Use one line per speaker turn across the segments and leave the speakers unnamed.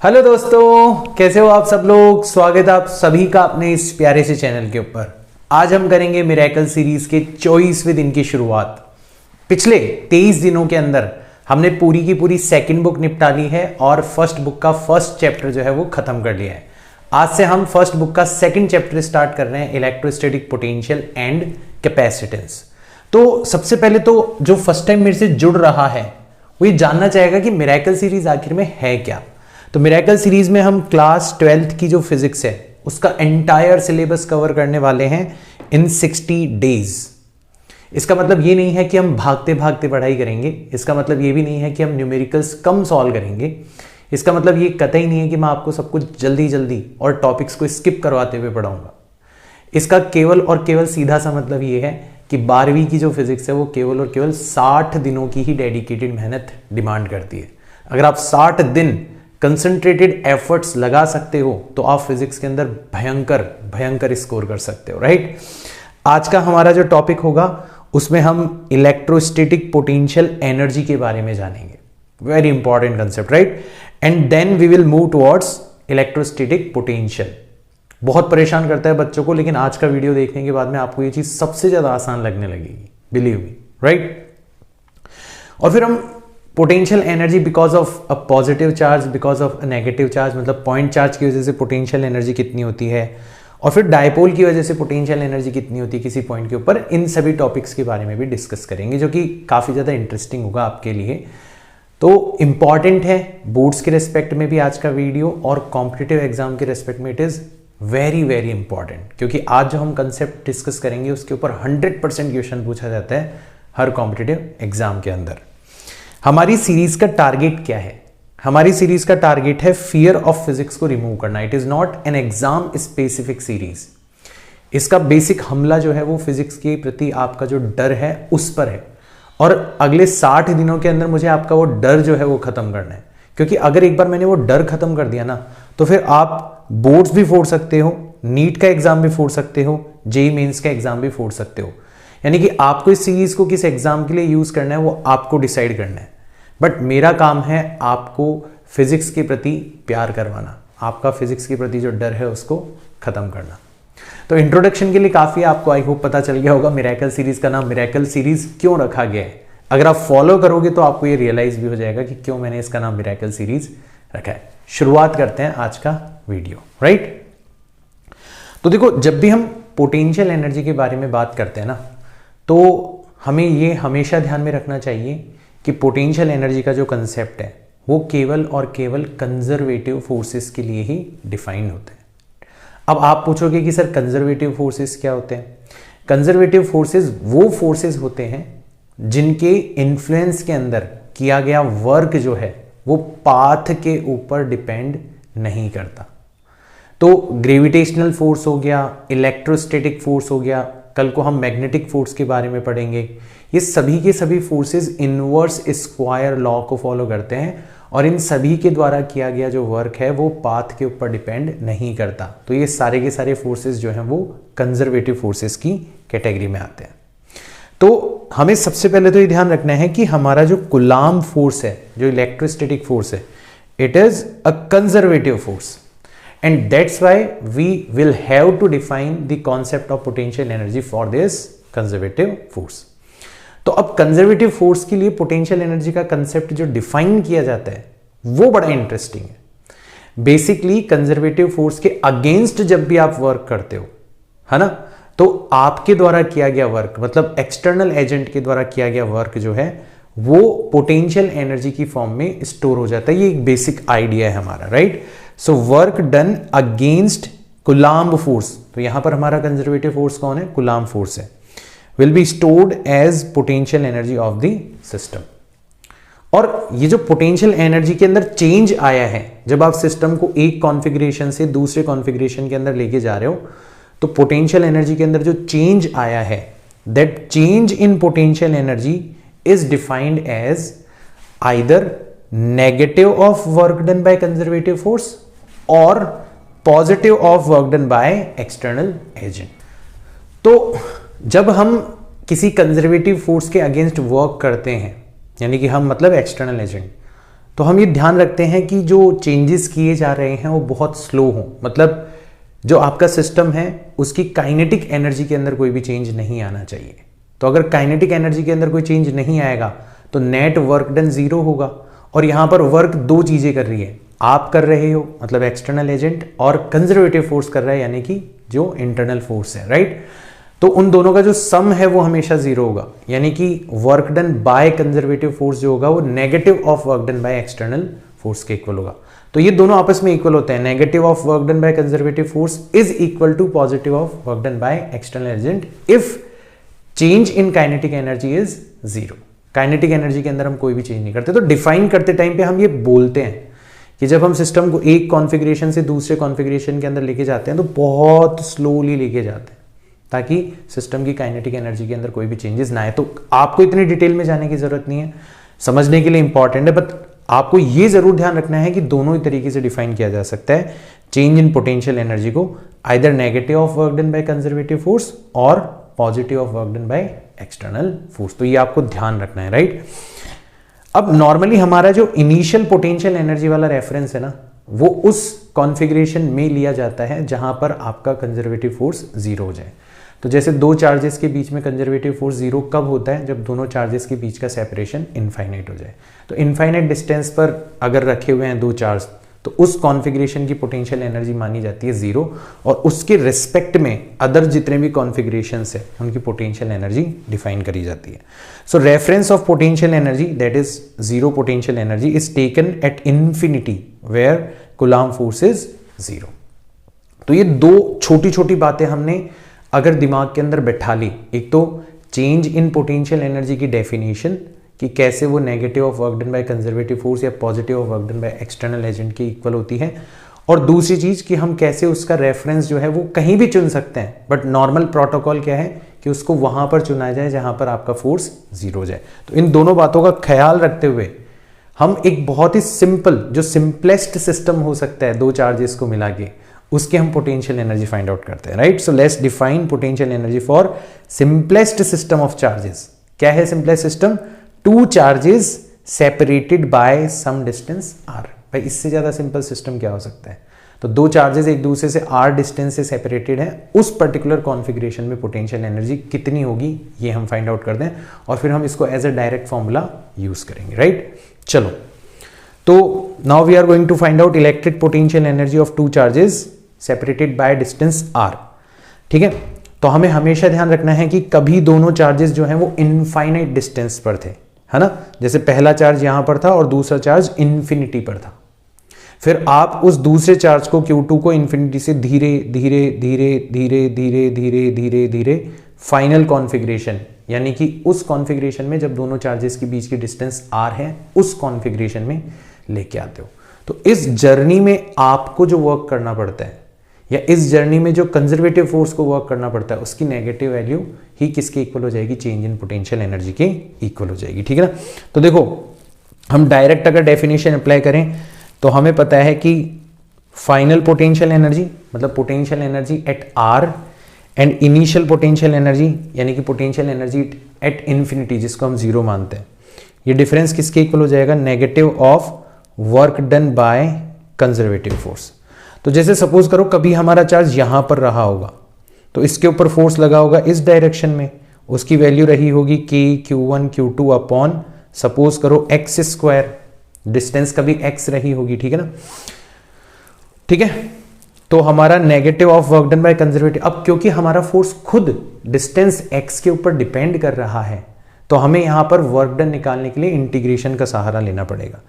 Hello दोस्तों, कैसे हो आप सब लोग। स्वागत है आप सभी का अपने इस प्यारे से चैनल के ऊपर। आज हम करेंगे मिरेकल सीरीज के 24वें दिन की शुरुआत। पिछले 23 दिनों के अंदर हमने पूरी की पूरी सेकंड बुक निपटा ली है और फर्स्ट बुक का फर्स्ट चैप्टर जो है वो खत्म कर लिया है। आज से हम फर्स्ट बुक का सेकंड चैप्टर स्टार्ट कर रहे हैं, इलेक्ट्रोस्टैटिक पोटेंशियल एंड कैपेसिटेंस। तो सबसे पहले तो जो फर्स्ट टाइम मेरे से जुड़ रहा है वो ये जानना चाहेगा कि मिरेकल सीरीज आखिर में है क्या। तो मिरेकल सीरीज में हम क्लास 12th की जो फिजिक्स है उसका एंटायर सिलेबस कवर करने वाले हैं इन 60 डेज। इसका मतलब ये नहीं है कि हम भागते भागते पढ़ाई करेंगे, इसका मतलब ये भी नहीं है कि हम न्यूमेरिकल्स कम सॉल्व करेंगे, इसका मतलब ये कतई नहीं है कि मैं आपको सब कुछ जल्दी जल्दी और टॉपिक्स को स्किप करवाते हुए पढ़ाऊंगा। इसका केवल और केवल सीधा सा मतलब ये है कि 12वीं की जो फिजिक्स है वो केवल और केवल 60 दिनों की ही डेडिकेटेड मेहनत डिमांड करती है। अगर आप 60 दिन कंसंट्रेटेड एफर्ट्स लगा सकते हो तो आप फिजिक्स के अंदर भयंकर भयंकर स्कोर कर सकते हो, राइट। आज का हमारा जो टॉपिक होगा उसमें हम इलेक्ट्रोस्टैटिक पोटेंशियल एनर्जी के बारे में जानेंगे। Very important concept, right. And then we will move towards electrostatic potential. बहुत परेशान करता है बच्चों को, लेकिन आज का वीडियो देखने के बाद में आपको ये चीज सबसे ज्यादा आसान लगने लगेगी, बिलीव मी, राइट। और फिर हम potential energy because of a positive charge, because of a negative charge, मतलब पॉइंट चार्ज की वजह से पोटेंशियल एनर्जी कितनी होती है, और फिर डायपोल की वजह से पोटेंशियल एनर्जी कितनी होती है किसी पॉइंट के ऊपर। इन सभी टॉपिक्स के बारे में भी डिस्कस करेंगे, जो कि काफ़ी ज़्यादा इंटरेस्टिंग होगा आपके लिए। तो इंपॉर्टेंट है बोर्ड्स के रेस्पेक्ट में भी आज का वीडियो, और कॉम्पिटिटिव एग्जाम के रेस्पेक्ट में it is very very important, क्योंकि आज जो हम कंसेप्ट डिस्कस करेंगे उसके ऊपर 100% क्वेश्चन पूछा जाता है हर कॉम्पिटिटिव एग्जाम के अंदर। हमारी सीरीज का टारगेट क्या है? हमारी सीरीज का टारगेट है फियर ऑफ फिजिक्स को रिमूव करना। It is not an exam specific series. इसका बेसिक हमला जो है वो फिजिक्स के प्रति आपका जो डर है उस पर है, और अगले 60 दिनों के अंदर मुझे आपका वो डर जो है वो खत्म करना है। क्योंकि अगर एक बार मैंने वो डर खत्म कर दिया ना, तो फिर आप बोर्ड्स भी फोड़ सकते हो, नीट का एग्जाम भी फोड़ सकते हो, जेईई मेंस का एग्जाम भी फोड़ सकते हो। यानी कि आपको इस सीरीज को किस एग्जाम के लिए यूज करना है वो आपको डिसाइड करना है। बट मेरा काम है आपको फिजिक्स के प्रति प्यार करवाना, आपका फिजिक्स के प्रति जो डर है उसको खत्म करना। तो इंट्रोडक्शन के लिए काफी आपको आई होप पता चल गया होगा मिरेकल सीरीज का नाम मिरेकल सीरीज क्यों रखा गया है। अगर आप फॉलो करोगे तो आपको ये रियलाइज भी हो जाएगा कि क्यों मैंने इसका नाम मिरेकल सीरीज रखा है। शुरुआत करते हैं आज का वीडियो, राइट। तो देखो, जब भी हम पोटेंशियल एनर्जी के बारे में बात करते हैं ना, तो हमें ये हमेशा ध्यान में रखना चाहिए कि पोटेंशियल एनर्जी का जो कंसेप्ट है वो केवल और केवल कंजर्वेटिव फोर्सेस के लिए ही डिफाइन होते हैं। अब आप पूछोगे कि सर कंजर्वेटिव फोर्सेस क्या होते हैं? कंजर्वेटिव फोर्सेस वो फोर्सेस होते हैं जिनके इन्फ्लुएंस के अंदर किया गया वर्क जो है वो पाथ के ऊपर डिपेंड नहीं करता। तो ग्रेविटेशनल फोर्स हो गया, इलेक्ट्रोस्टैटिक फोर्स हो गया, कल को हम मैग्नेटिक फोर्स के बारे में पढ़ेंगे। ये सभी के सभी फोर्सेस इनवर्स स्क्वायर लॉ को फॉलो करते हैं, और इन सभी के द्वारा किया गया जो वर्क है वो पाथ के ऊपर डिपेंड नहीं करता। तो ये सारे के सारे फोर्सेस जो हैं वो कंजर्वेटिव फोर्सेस की कैटेगरी में आते हैं। तो हमें सबसे पहले तो ये ध्यान रखना है कि हमारा जो कूलाम्ब फोर्स है, जो इलेक्ट्रोस्टैटिक फोर्स है, it is a conservative force, and that's why we will have to define the concept of potential energy for this conservative force। तो अब कंजर्वेटिव फोर्स के लिए पोटेंशियल एनर्जी का कंसेप्ट जो define किया जाता है वो बड़ा इंटरेस्टिंग है। बेसिकली कंजर्वेटिव फोर्स के अगेंस्ट जब भी आप वर्क करते हो, है ना, तो आपके द्वारा किया गया वर्क, मतलब एक्सटर्नल एजेंट के द्वारा किया गया वर्क जो है वो पोटेंशियल एनर्जी की फॉर्म में स्टोर हो जाता है। ये एक बेसिक आइडिया है हमारा, right. So work done against Coulomb force, तो यहां पर हमारा कंजर्वेटिव फोर्स कौन है? कूलाम्ब फोर्स है। Will be stored as potential energy of the system. और ये जो पोटेंशियल एनर्जी के अंदर चेंज आया है, जब आप सिस्टम को एक कॉन्फ़िगरेशन से दूसरे कॉन्फ़िगरेशन के अंदर लेके जा रहे हो, तो पोटेंशियल एनर्जी के अंदर जो चेंज आया है, that change in potential energy is defined as either negative of work done by conservative force और positive of work done by external agent. तो जब हम किसी कंजर्वेटिव फोर्स के अगेंस्ट वर्क करते हैं, यानी कि हम मतलब एक्सटर्नल एजेंट, तो हम ये ध्यान रखते हैं कि जो चेंजेस किए जा रहे हैं वो बहुत स्लो हों, मतलब जो आपका सिस्टम है उसकी काइनेटिक एनर्जी के अंदर कोई भी चेंज नहीं आना चाहिए। तो अगर काइनेटिक एनर्जी के अंदर कोई चेंज नहीं आएगा तो नेट वर्क डन जीरो होगा। और यहां पर वर्क दो चीजें कर रही है, आप कर रहे हो मतलब एक्सटर्नल एजेंट, और कंजर्वेटिव फोर्स कर रहा है यानी कि जो इंटरनल फोर्स है, राइट। तो उन दोनों का जो सम है वो हमेशा जीरो होगा, यानी कि work done by conservative force जो होगा वो negative of work done by external force के इक्वल होगा। तो ये दोनों आपस में इक्वल होते हैं, negative of work done by conservative force is equal to positive of work done by external agent if change in kinetic energy is zero. Kinetic energy के अंदर हम कोई भी चेंज नहीं करते। तो डिफाइन करते टाइम पे हम ये बोलते हैं कि जब हम सिस्टम को एक कॉन्फ़िगरेशन से दूसरे कॉन्फ़िगरेशन के अंदर लेके जाते हैं तो बहुत स्लोली लेके जाते हैं ताकि सिस्टम की काइनेटिक एनर्जी के अंदर कोई भी चेंजेस ना आए। तो आपको इतनी डिटेल में जाने की जरूरत नहीं है, समझने के लिए इंपॉर्टेंट है, बट आपको ये जरूर ध्यान रखना है कि दोनों ही तरीके से डिफाइन किया जा सकता है चेंज इन पोटेंशियल एनर्जी को, either negative of work done by conservative force और positive of work done by external force. तो ये आपको ध्यान रखना है, राइट। अब नॉर्मली हमारा जो इनिशियल पोटेंशियल एनर्जी वाला रेफरेंस है ना, वो उस कॉन्फ़िगरेशन में लिया जाता है जहां पर आपका कंजर्वेटिव फोर्स जीरो हो जाए। तो जैसे दो चार्जेस के बीच में कंजर्वेटिव फोर्स जीरो कब होता है, जब दोनों चार्जेस के बीच का सेपरेशन इनफाइनाइट हो जाए। तो इनफाइनाइट डिस्टेंस पर अगर रखे हुए हैं दो चार्ज तो उस कॉन्फ़िगरेशन की पोटेंशियल एनर्जी मानी जाती है जीरो, और उसके रिस्पेक्ट में अदर जितने भी कॉन्फ़िगरेशंस है उनकी पोटेंशियल एनर्जी डिफाइन करी जाती है। So reference of potential energy that is zero potential energy is taken at infinity where Coulomb force is zero. तो ये दो छोटी छोटी बातें हमने अगर दिमाग के अंदर बैठा ली, एक तो चेंज इन पोटेंशियल एनर्जी की डेफिनेशन कि कैसे वो negative of work done by conservative force या positive of work done by external agent के इक्वल होती है, और दूसरी चीज कि हम कैसे उसका रेफरेंस जो है वो कहीं भी चुन सकते हैं, बट नॉर्मल प्रोटोकॉल क्या है कि उसको वहां पर चुना जाए जहां पर आपका फोर्स जीरो जाए। तो इन दोनों बातों का ख्याल रखते हुए हम एक बहुत ही सिंपल, जो सिंपलेस्ट सिस्टम हो सकता है दो चार्जेस को मिला के, उसके हम पोटेंशियल एनर्जी फाइंड आउट करते हैं, right. So let's define potential energy for simplest system of charges. क्या है simplest system? Two charges separated by some distance r। भाई इससे ज्यादा सिंपल सिस्टम क्या हो सकता है? तो दो चार्जेस एक दूसरे से r डिस्टेंस से सेपरेटेड है, उस पर्टिकुलर कॉन्फ़िगरेशन में पोटेंशियल एनर्जी कितनी होगी ये हम फाइंड आउट कर दें, और फिर हम इसको as a direct formula use करेंगे, राइट। चलो, तो now we are going to find out electric potential energy of two charges separated by distance r। ठीक है, तो हमें हमेशा ध्यान रखना है कि कभी दोनों चार्जेस जो हैं वो इनफाइनाइट डिस्टेंस पर थे, है ना। जैसे पहला चार्ज यहां पर था और दूसरा चार्ज इन्फिनिटी पर था, फिर आप उस दूसरे चार्ज को Q2 को इन्फिनिटी से धीरे धीरे धीरे धीरे धीरे धीरे धीरे धीरे फाइनल कॉन्फ़िगरेशन, यानी कि उस कॉन्फ़िगरेशन में जब दोनों चार्जेस के बीच की डिस्टेंस r है उस कॉन्फ़िगरेशन में लेके आते हो। तो इस जर्नी में आपको जो वर्क करना पड़ता है, या इस जर्नी में जो कंजर्वेटिव फोर्स को वर्क करना पड़ता है, उसकी नेगेटिव वैल्यू ही किसके इक्वल हो जाएगी? चेंज इन पोटेंशियल एनर्जी के इक्वल हो जाएगी, ठीक है ना। तो देखो, हम डायरेक्ट अगर डेफिनेशन अप्लाई करें तो हमें पता है कि फाइनल पोटेंशियल एनर्जी मतलब potential energy at r and initial potential energy यानी कि पोटेंशियल एनर्जी एट इन्फिनिटी, जिसको हम जीरो मानते हैं, ये डिफरेंस किसके इक्वल हो जाएगा? Negative of work done by conservative force. तो जैसे सपोज करो कभी हमारा चार्ज यहां पर रहा होगा, तो इसके ऊपर फोर्स लगा होगा इस डायरेक्शन में, उसकी वैल्यू रही होगी k q1 q2 upon suppose करो x स्क्वायर, डिस्टेंस कभी x रही होगी, ठीक है ना। ठीक है, तो हमारा negative of work done by conservative, अब क्योंकि हमारा फोर्स खुद डिस्टेंस x के ऊपर डिपेंड कर रहा है तो हमें यहां पर वर्क डन निकालने के लिए इंटीग्रेशन का सहारा लेना पड़ेगा।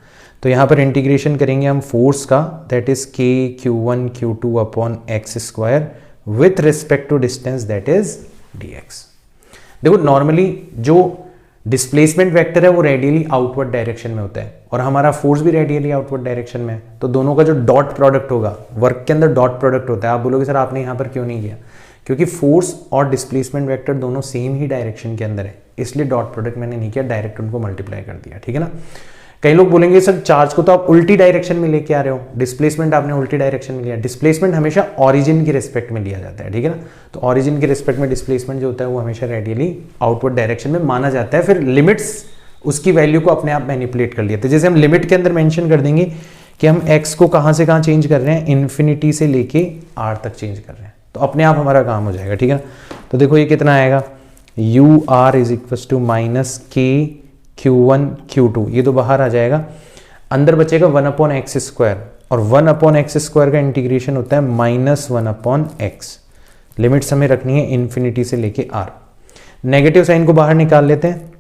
तो यहां पर इंटीग्रेशन करेंगे हम फोर्स का, that is k q1 q2 upon x square with respect to distance that is dx। देखो नॉर्मली जो डिस्प्लेसमेंट वेक्टर है वो रेडियली आउटवर्ड डायरेक्शन में होता है और हमारा फोर्स भी रेडियली आउटवर्ड डायरेक्शन में है, तो दोनों का जो डॉट प्रोडक्ट होगा, वर्क के अंदर डॉट प्रोडक्ट होता है। आप बोलोगे सर आपने यहां पर क्यों नहीं किया? क्योंकि फोर्स और डिस्प्लेसमेंट वेक्टर दोनों सेम ही डायरेक्शन के अंदर है, इसलिए डॉट प्रोडक्ट मैंने नहीं किया, डायरेक्ट उनको मल्टीप्लाई कर दिया, ठीक है ना। कई लोग बोलेंगे सर चार्ज को तो आप उल्टी डायरेक्शन में लेके आ रहे हो, डिस्प्लेसमेंट आपने उल्टी डायरेक्शन में लिया। डिस्प्लेसमेंट हमेशा ऑरिजिन की रिस्पेक्ट में लिया जाता है, ठीक है ना। तो ऑरिजिन के रिस्पेक्ट में डिस्प्लेसमेंट जो होता है वो हमेशा रेडियली आउटवर्ड डायरेक्शन में माना जाता है। फिर लिमिट्स उसकी वैल्यू को अपने आप मैनिपुलेट कर लिया। तो जैसे हम लिमिट के अंदर मेंशन कर देंगे कि हम x को कहाँ से कहाँ चेंज कर रहे हैं, इन्फिनिटी से लेके r तक चेंज कर रहे हैं, तो अपने आप हमारा काम हो जाएगा, ठीक है। तो देखो ये कितना आएगा, U r is equal to minus k Q1 Q2, ये तो बाहर आ जाएगा, अंदर बचेगा 1/x², और 1/x² का इंटीग्रेशन होता है -1/x। लिमिट्स हमें रखनी है इन्फिनिटी से लेके r। नेगेटिव साइन को बाहर निकाल लेते हैं,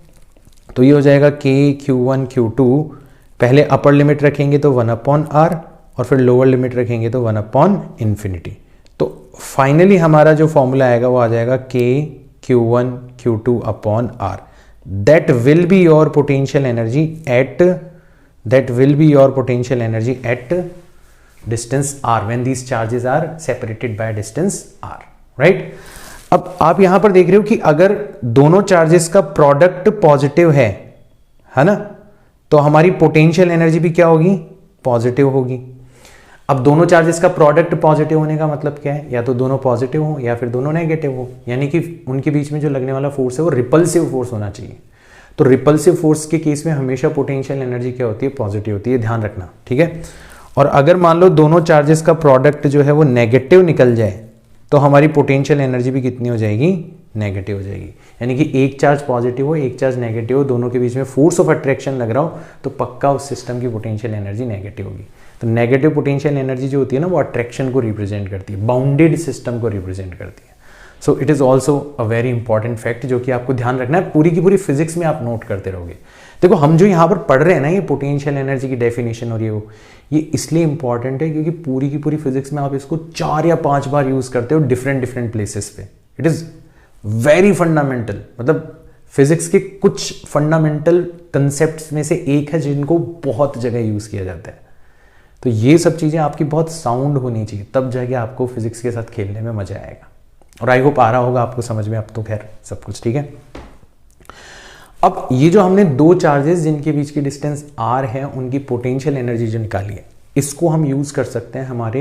तो ये हो जाएगा k Q1 Q2, पहले अपर लिमिट रखेंगे तो 1/r और फिर लोअर लिमिट रखेंगे तो 1/∞। तो फाइनली हमारा जो फॉर्मूला आएगा वो आ जाएगा k Q1 Q2/r। That will be your potential energy at distance r when these charges are separated by distance r, right? अब आप यहां पर देख रहे हो कि अगर दोनों चार्जेस का प्रोडक्ट पॉजिटिव है ना, तो हमारी पोटेंशियल एनर्जी भी क्या होगी, पॉजिटिव होगी। अब दोनों चार्जेस का प्रोडक्ट पॉजिटिव होने का मतलब क्या है, या तो दोनों पॉजिटिव हो या फिर दोनों नेगेटिव हो, यानी कि उनके बीच में जो लगने वाला फोर्स है वो रिपल्सिव फोर्स होना चाहिए। तो रिपल्सिव फोर्स के केस में हमेशा पोटेंशियल एनर्जी क्या होती है, पॉजिटिव होती है, ध्यान रखना, ठीक है। और अगर मान लो दोनों चार्जेस का प्रोडक्ट जो है वो नेगेटिव निकल जाए, तो हमारी पोटेंशियल एनर्जी भी कितनी हो जाएगी, नेगेटिव हो जाएगी। यानी कि एक चार्ज पॉजिटिव हो एक चार्ज नेगेटिव हो, दोनों के बीच में फोर्स ऑफ अट्रैक्शन लग रहा हो, तो पक्का उस सिस्टम की पोटेंशियल एनर्जी नेगेटिव होगी। तो नेगेटिव पोटेंशियल एनर्जी जो होती है ना, वो अट्रैक्शन को रिप्रेजेंट करती है, बाउंडेड सिस्टम को रिप्रेजेंट करती है। So it is also a very important fact जो कि आपको ध्यान रखना है, पूरी की पूरी फिजिक्स में आप नोट करते रहोगे। देखो हम जो यहाँ पर पढ़ रहे हैं ना, ये पोटेंशियल एनर्जी की डेफिनेशन और ये इसलिए इंपॉर्टेंट है क्योंकि पूरी की पूरी फिजिक्स में आप इसको 4 या 5 बार यूज करते हो डिफरेंट प्लेसेस पे। इट इज वेरी फंडामेंटल, मतलब फिजिक्स के कुछ फंडामेंटल कंसेप्ट्स में से एक है जिनको बहुत जगह यूज किया जाता है। तो ये सब चीजें आपकी बहुत साउंड होनी चाहिए, तब जाके आपको फिजिक्स के साथ खेलने में मजा आएगा। और आई होप आ रहा होगा आपको समझ में, अब तो खैर सब कुछ ठीक है। अब ये जो हमने दो चार्जेस जिनके बीच की डिस्टेंस r है, उनकी पोटेंशियल एनर्जी जो निकाली है, इसको हम यूज कर सकते हैं हमारे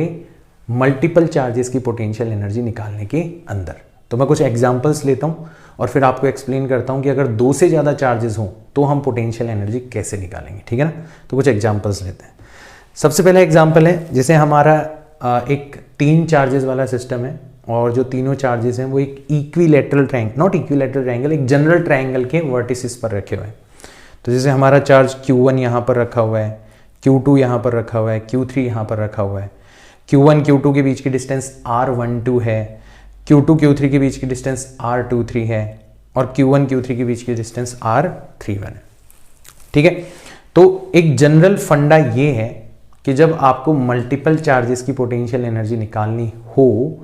मल्टीपल चार्जेस की पोटेंशियल एनर्जी निकालने के अंदर। तो मैं कुछ एग्जांपल्स लेता हूं और फिर आपको एक्सप्लेन करता हूं कि अगर 2 से ज्यादा चार्जेस हों तो हम पोटेंशियल एनर्जी कैसे निकालेंगे, ठीक है ना। तो कुछ एग्जांपल्स लेते हैं। सबसे पहला एग्जाम्पल है, जैसे हमारा एक 3 चार्जेस वाला सिस्टम है और जो तीनों चार्जेस हैं वो एक equilateral triangle, not equilateral triangle, एक जनरल ट्रायंगल के वर्टिसेस पर रखे हुए हैं। तो जैसे हमारा चार्ज Q1 यहाँ पर रखा हुआ है, Q2 यहाँ पर रखा हुआ है, Q3 यहाँ पर रखा हुआ है, Q1 Q2 के बीच की डिस्टेंस R12 है, Q2 Q3 के बीच की डिस्टेंस R23 है और Q1 Q3 के बीच की डिस्टेंस R31 है, ठीक है। तो एक जनरल फंडा ये है कि जब आपको मल्टीपल चार्जेस की पोटेंशियल एनर्जी निकालनी हो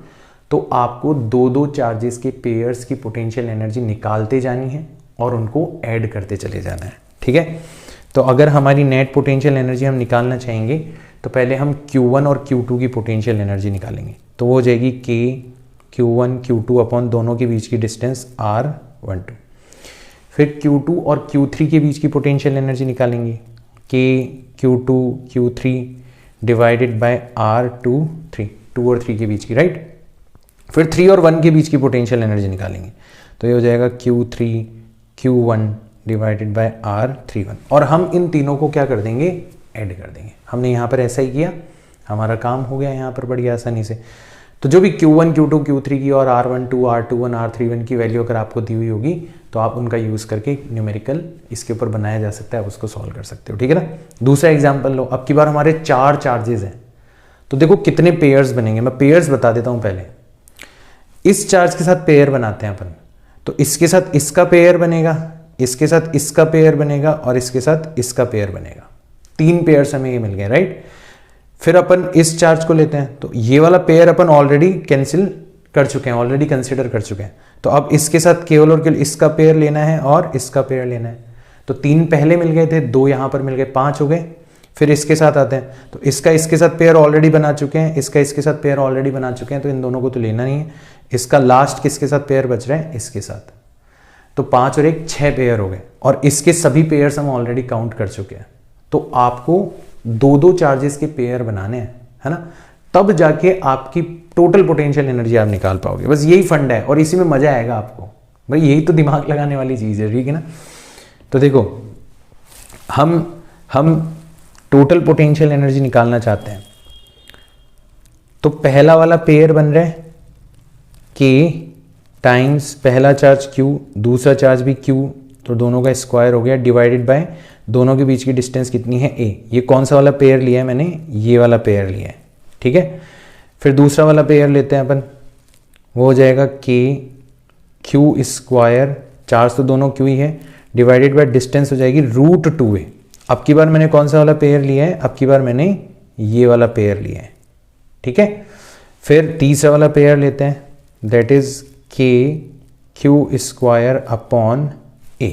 तो आपको 2-2 चार्जेस के पेयर्स की पोटेंशियल एनर्जी निकालते जानी है और उनको ऐड करते चले जाना है, ठीक है। तो अगर हमारी नेट पोटेंशियल एनर्जी हम निकालना चाहेंगे तो पहले हम Q1 और Q2 की पोटेंशियल एनर्जी निकालेंगे। तो वो हो जाएगी K Q1 Q2 अपॉन दोनों के बीच की डिस्टेंस R12। फिर Q2 और Q3 के बीच की पोटेंशियल एनर्जी निकालेंगे, K Q2 Q3 divided by R23, 2 और 3 के बीच की, राइट। फिर 3 और 1 के बीच की पोटेंशियल एनर्जी निकालेंगे, तो ये हो जाएगा Q3 Q1 divided by R31। और हम इन तीनों को क्या कर देंगे, ऐड कर देंगे। हमने यहाँ पर ऐसा ही किया, हमारा काम हो गया यहाँ पर बड़ी आसानी से। तो जो भी Q1 Q2 Q3 की और R12 R21 R31 की वैल्यू अगर आपको दी हुई होगी तो आप उनका यूज़ करके न्यूमेरिकल इसके ऊपर बनाया जा सकता है, आप उसको सॉल्व कर सकते हो, ठीक है ना। दूसरा एग्जाम्पल लो, अब की बार हमारे 4 चार्जेस हैं, तो देखो कितने पेयर्स बनेंगे। मैं पेयर्स बता देता हूँ पहले। इस चार्ज के साथ पेयर बनाते हैं अपन, तो इसके साथ इसका पेयर बनेगा, इसके साथ इसका पेयर बनेगा और इसके साथ इसका पेयर बनेगा। 3 पेयर्स हमें ये मिल गए, राइट। फिर अपन इस चार्ज को लेते हैं, तो ये वाला पेयर अपन ऑलरेडी कैंसिल कर चुके हैं, ऑलरेडी कंसिडर कर चुके हैं। तो अब इसके साथ केवल और केवल इसका पेयर लेना है और इसका पेयर लेना है। तो 3 पहले मिल गए थे, 2 यहाँ पर मिल गए, 5 हो गए। फिर इसके साथ आते हैं, तो इसका इसके साथ पेयर ऑलरेडी बना चुके हैं, इसका इसके साथ पेयर ऑलरेडी बना चुके हैं, तो इन दोनों को तो लेना नहीं है। इसका लास्ट किसके साथ पेयर बच रहा है, इसके साथ। तो 5 और 1 6 पेयर हो गए और इसके सभी पेयर्स हम ऑलरेडी काउंट कर चुके हैं। तो आपको 2-2 चार्जेस के पेयर बनाने हैं, है ना, तब जाके आपकी टोटल पोटेंशियल एनर्जी आप निकाल पाओगे। बस यही फंड है और इसी में मजा आएगा आपको, भाई यही तो दिमाग लगाने वाली चीज है, ठीक है ना। तो देखो हम टोटल पोटेंशियल एनर्जी निकालना चाहते हैं, तो पहला वाला पेयर बन रहा है K टाइम्स पहला चार्ज Q, दूसरा चार्ज भी Q, तो दोनों का स्क्वायर हो गया डिवाइडेड बाय दोनों के बीच की डिस्टेंस कितनी है A। ये कौन सा वाला पेयर लिया है मैंने, ये वाला पेयर लिया है, ठीक है। फिर दूसरा वाला पेयर लेते हैं अपन, वो हो जाएगा K Q स्क्वायर, चार्ज तो दोनों Q ही है, डिवाइडेड बाय डिस्टेंस हो जाएगी √2a। अब की बार मैंने कौन सा वाला पेयर लिया है, अब की बार मैंने ये वाला पेयर लिया है, ठीक है। फिर तीसरा वाला पेयर लेते हैं, that is K Q square upon A।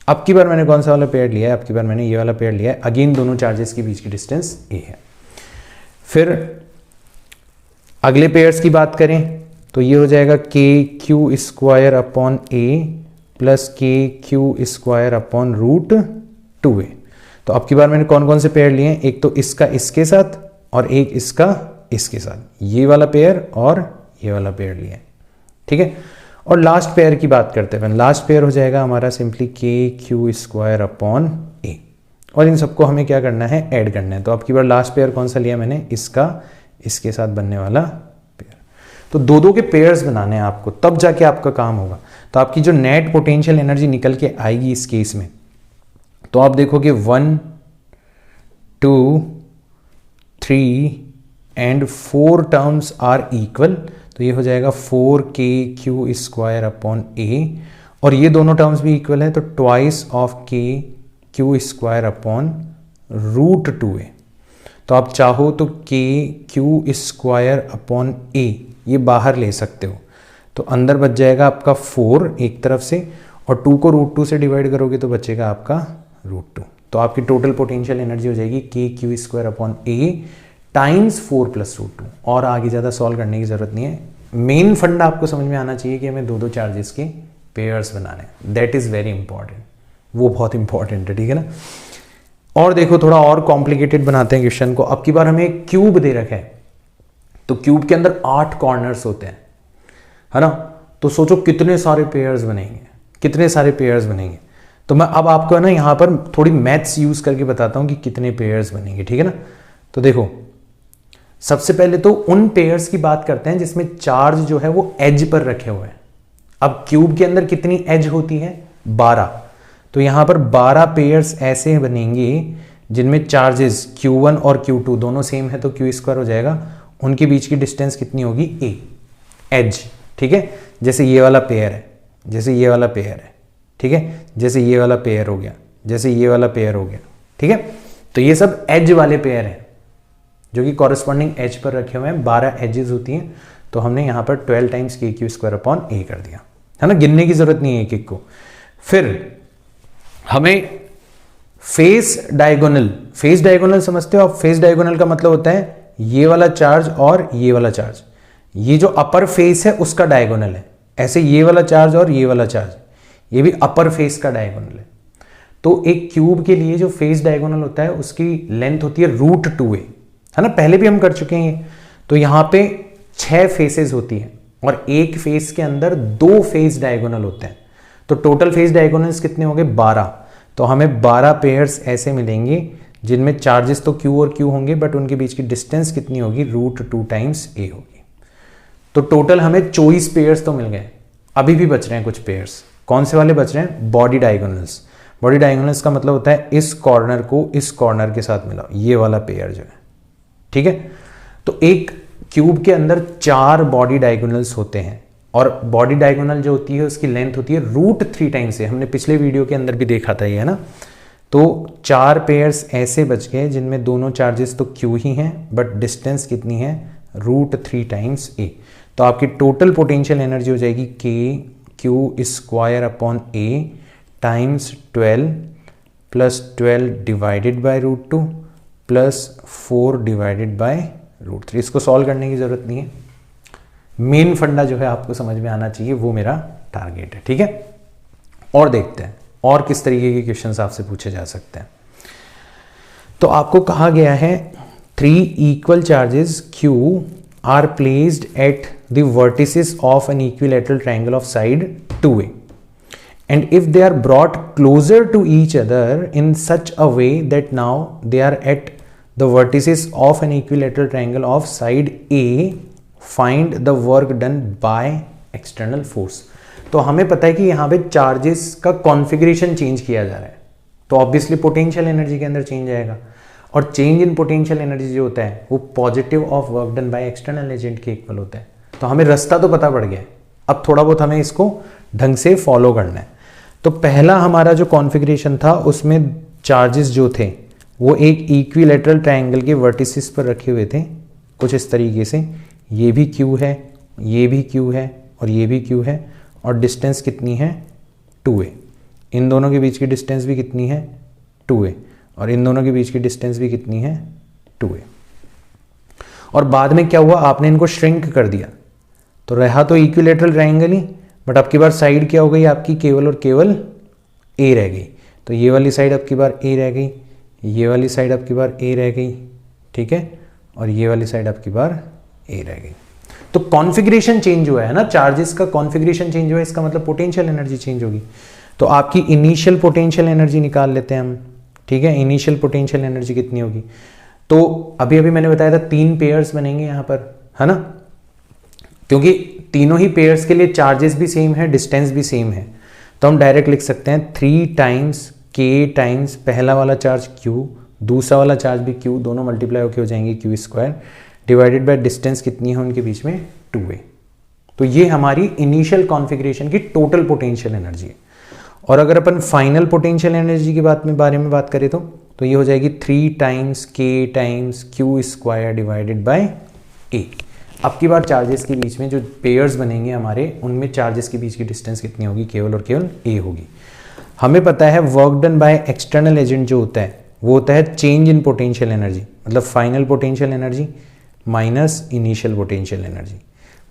अब की बार मैंने कौन सा वाला पेयर लिया है, अब की बार मैंने ये वाला पेयर लिया है, अगेन दोनों चार्जेस के बीच की डिस्टेंस A है। फिर अगले पेयर्स की बात करें तो ये हो जाएगा K Q square upon A plus K Q square upon √2a। तो अब की बार मैंने कौन कौन से पेयर लिए हैं, एक तो इसका इसके साथ और एक इसका इसके साथ, ये वाला पेयर और ये वाला पेयर लिया है, ठीक है। और लास्ट पेयर की बात करते हैं, लास्ट पेयर हो जाएगा हमारा simply K Q square upon A, और इन सबको हमें क्या करना है, ऐड करना है। तो अब की बार लास्ट पेयर कौन सा लिया मैंने, इसका इसके साथ बनने वाला पेयर। तो दो दो के पेयर्स बनाने हैं आपको, तब जाके आपका काम होगा। तो आपकी जो नेट पोटेंशियल एनर्जी निकल के आएगी इस केस में, तो आप देखोगे 1 2 3 एंड 4 टर्म्स आर इक्वल, तो ये हो जाएगा 4K Q square upon A, और ये दोनों टर्म्स भी इक्वल है, तो twice of K Q square upon √2a। तो आप चाहो तो K Q square upon A ये बाहर ले सकते हो, तो अंदर बच जाएगा आपका 4 एक तरफ से, और 2 को √2 से डिवाइड करोगे तो बचेगा आपका √2। तो आपकी टोटल पोटेंशियल एनर्जी हो जाएगी K Q square upon A times 4 plus √2। और आगे ज़्यादा सॉल्व करने की ज़रूरत नहीं है, मेन फंडा आपको समझ में आना चाहिए कि हमें दो दो चार्जेस के पेयर्स बनाने, दैट इज़ वेरी इंपॉर्टेंट, वो बहुत इंपॉर्टेंट है, ठीक है ना। और देखो थोड़ा और कॉम्प्लिकेटेड बनाते हैं क्वेश्चन को। अब की बार हमें एक क्यूब दे रखा है, तो क्यूब के अंदर 8 कॉर्नर्स होते हैं, है ना। तो सोचो कितने सारे पेयर्स बनेंगे, कितने सारे पेयर्स बनेंगे। तो मैं अब आपको ना यहाँ पर थोड़ी मैथ्स यूज करके बताता हूँ कि कितने पेयर्स बनेंगे, ठीक है ना। तो देखो सबसे पहले तो उन पेयर्स की बात करते हैं जिसमें चार्ज जो है वो एज पर रखे हुए हैं। अब क्यूब के अंदर कितनी एज होती है, 12। तो यहां पर 12 पेयर्स ऐसे बनेंगे जिनमें चार्जेस Q1 और Q2 दोनों सेम है, तो Q स्क्वायर हो जाएगा। उनके बीच की डिस्टेंस कितनी होगी, A, एज, ठीक है। जैसे ये वाला पेयर है, जैसे ये वाला पेयर है, ठीक है, जैसे ये वाला पेयर हो गया, जैसे ये वाला पेयर हो गया, ठीक है। तो ये सब एज वाले पेयर हैं जो कि कॉरेस्पॉन्डिंग एज पर रखे हुए हैं, 12 एजेस होती हैं। तो हमने यहाँ पर 12 times K Q square upon A कर दिया, है ना, गिनने की जरूरत नहीं है एक एक को। फिर हमें फेस डायगोनल समझते हो आप। फेस डायगोनल का मतलब होता है ये वाला चार्ज और ये वाला चार्ज, ये जो अपर फेस है उसका डायगोनल है। ऐसे ये वाला चार्ज और ये वाला चार्ज, ये भी अपर फेस का डायगोनल है। तो एक क्यूब के लिए जो फेस डायगोनल होता है उसकी लेंथ होती है √2a, है ना, पहले भी हम कर चुके हैं। तो यहां पे 6 फेसेस होती हैं और एक फेस के अंदर 2 फेस डायगोनल होते हैं। तो टोटल फेस डायगोनल्स कितने होंगे, 12। तो हमें 12 पेयर्स ऐसे मिलेंगे जिनमें चार्जेस तो Q और Q होंगे, बट उनके बीच की डिस्टेंस कितनी होगी, √2 टाइम्स A होगी। तो टोटल हमें 24 पेयर्स तो मिल गए। अभी भी बच रहे हैं कुछ पेयर्स। कौन से वाले बच रहे हैं, बॉडी डायगोनल्स। बॉडी डायगोनल्स का मतलब होता है इस कॉर्नर को इस कॉर्नर के साथ मिलाओ, ये वाला पेयर जो है, ठीक है। तो एक क्यूब के अंदर 4 बॉडी डायगोनल्स होते हैं, और बॉडी डायगोनल जो होती है उसकी लेंथ होती है √3 टाइम्स से। हमने पिछले वीडियो के अंदर भी देखा था ये, है ना। तो 4 पेयर्स ऐसे बच गए जिनमें दोनों चार्जेस तो Q ही हैं, बट डिस्टेंस कितनी है, √3 टाइम्स A। तो आपकी टोटल पोटेंशियल एनर्जी हो जाएगी K Q square upon A times 12 plus 12 divided by √2 plus 4 divided by √3। इसको सॉल्व करने की जरूरत नहीं है, मेन फंडा जो है आपको समझ में आना चाहिए, वो मेरा टारगेट है, ठीक है। और देखते हैं और किस तरीके के क्वेश्चंस आपसे पूछे जा सकते हैं। तो आपको कहा गया है 3 equal charges Q are placed at the vertices of an equilateral triangle of side 2a and if they are brought closer to each other in such a way that now they are at the vertices of an equilateral triangle of side A, find the work done by external force। तो हमें पता है कि यहाँ पे charges का configuration change किया जा रहा है, तो ऑब्वियसली पोटेंशियल एनर्जी के अंदर चेंज आएगा, और चेंज इन पोटेंशियल एनर्जी जो होता है वो positive of work done by external agent के इक्वल होता है। तो हमें रास्ता तो पता पड़ गया है, अब थोड़ा बहुत हमें इसको ढंग से फॉलो करना है। तो पहला हमारा जो कॉन्फ़िगरेशन था उसमें चार्जेस जो थे वो एक इक्विलैटरल ट्रायंगल के वर्टिसेस पर रखे हुए थे कुछ इस तरीके से, ये भी Q है, ये भी Q है और ये भी Q है, और डिस्टेंस कितनी है 2a। इन दोनों के बीच की डिस्टेंस भी कितनी है 2a, और इन दोनों के बीच की डिस्टेंस भी कितनी है 2a। और बाद में क्या हुआ, आपने इनको श्रिंक कर दिया, तो रहा तो इक्विलैटरल ट्रायंगल ही, बट अब की बार साइड क्या हो गई आपकी, केवल और केवल a रह गई। तो ये वाली साइड अब की बार a रह गई, ये वाली साइड अब की बार a रह गई, ठीक है, और ये वाली साइड अब की बार a रह गई। तो कॉन्फ़िगरेशन चेंज हुआ है ना, चार्जेस का कॉन्फ़िगरेशन चेंज हुआ है, इसका मतलब पोटेंशियल एनर्जी चेंज होगी। तो आपकी इनिशियल पोटेंशियल एनर्जी निकाल लेते हैं हम, ठीक है। इनिशियल पोटेंशियल एनर्जी कितनी होगी, तो अभी अभी मैंने बताया था 3 पेयर्स बनेंगे यहाँ पर, है ना, क्योंकि तीनों ही पेयर्स के लिए चार्जेस भी सेम है, डिस्टेंस भी सेम है। तो हम डायरेक्ट लिख सकते हैं 3 टाइम्स k टाइम्स पहला वाला चार्ज q, दूसरा वाला चार्ज भी q, दोनों मल्टीप्लाई होकर हो जाएंगे q square, divided by distance कितनी है उनके बीच में 2a। तो ये हमारी इनिशियल कॉन्फ़िगरेशन की टोटल पोटेंशियल एनर्जी है। और अगर अपन फाइनल पोटेंशियल एनर्जी की बारे में बात करें तो ये हो जाएगी 3 times k times q square divided bye a। अब की बार चार्जेस के बीच में जो पेयर्स बनेंगे हमारे, उनमें चार्जेस के बीच की डिस्टेंस कितनी होगी, केवल और केवल a होगी। हमें पता है work done by external agent जो होता है वो होता है चेंज इन पोटेंशियल एनर्जी, मतलब final potential energy minus initial potential energy,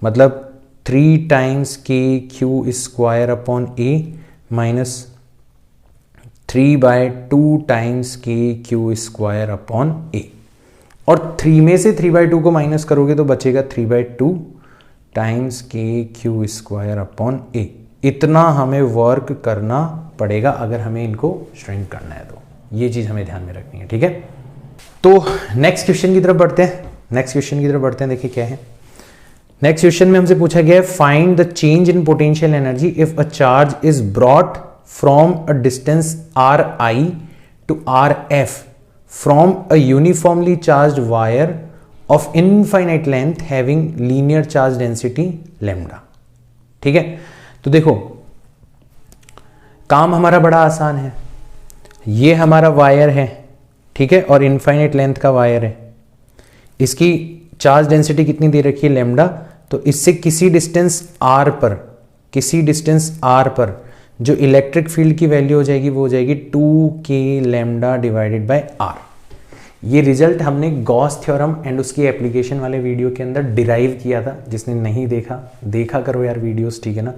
मतलब 3 times k q square upon a minus 3/2 times k q square upon a। और 3 में से 3/2 को माइनस करोगे तो बचेगा 3/2 times k q square upon a। इतना हमें वर्क करना पड़ेगा अगर हमें इनको श्रिंक करना है, तो ये चीज़ हमें ध्यान में रखनी है, ठीक है। तो नेक्स्ट क्वेश्चन की तरफ बढ़ते हैं, देखिए क्या है। नेक्स्ट क्वेश्चन में हमसे पूछा गया है find the change in potential energy if a charge is brought from a distance ri to rf from a uniformly charged wire of infinite length having linear charge density lambda। ठीक है, तो देखो काम हमारा बड़ा आसान है, ये हमारा वायर है, ठीक है, और इनफाइनाइट लेंथ का वायर है, इसकी चार्ज डेंसिटी कितनी दे रखी है लैम्डा। तो इससे किसी डिस्टेंस r पर जो इलेक्ट्रिक फील्ड की वैल्यू हो जाएगी वो हो जाएगी 2k lambda divided by r। ये रिजल्ट हमने गॉस थ्योरम एंड उसकी एप्लीकेशन वाले वीडियो के अंदर डिराइव किया था, जिसने नहीं देखा करो यार वीडियोस, ठीक है ना।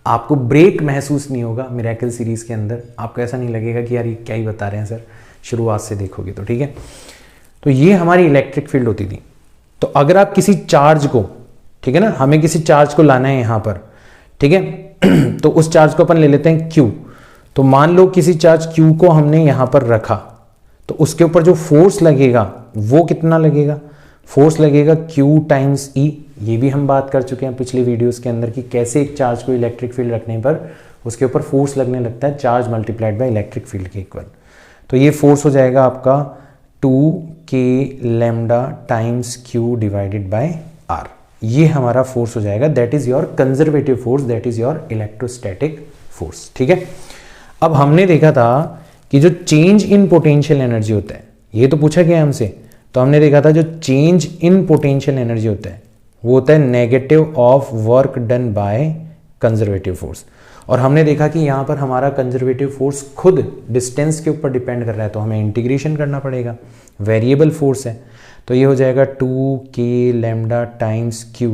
आपको ब्रेक महसूस नहीं होगा मिरेकल सीरीज के अंदर, आपको ऐसा नहीं लगेगा कि यार ये क्या ही बता रहे हैं सर, शुरुआत से देखोगे तो, ठीक है। तो ये हमारी इलेक्ट्रिक फील्ड होती थी। तो अगर आप किसी चार्ज को, ठीक है ना, हमें किसी चार्ज को लाना है यहाँ पर, ठीक है, तो उस चार्ज को अपन ले लेते हैं Q। तो मान लो किसी चार्ज Q को हमने यहाँ पर रखा, तो उसके ऊपर जो फोर्स लगेगा वो कितना लगेगा, फोर्स लगेगा Q टाइम्स E। ये भी हम बात कर चुके हैं पिछली वीडियोस के अंदर कि कैसे एक चार्ज को इलेक्ट्रिक फील्ड रखने पर उसके ऊपर फोर्स लगने लगता है charge multiplied by electric field के इक्वल। तो ये फोर्स हो जाएगा आपका 2k lambda times Q divided by R। ये हमारा फोर्स हो जाएगा, that is your conservative force, that is your electrostatic force, ठीक है। अब हमने देखा था कि जो चेंज इन पोटेंशियल एनर्जी होता है, ये तो पूछा गया हमसे, तो हमने देखा था जो चेंज इन पोटेंशियल एनर्जी होता है वो होता है negative of work done by conservative force. और हमने देखा कि यहाँ पर हमारा कंजर्वेटिव फोर्स खुद डिस्टेंस के ऊपर डिपेंड कर रहा है, तो हमें इंटीग्रेशन करना पड़ेगा, वेरिएबल फोर्स है। तो ये हो जाएगा 2k lambda times Q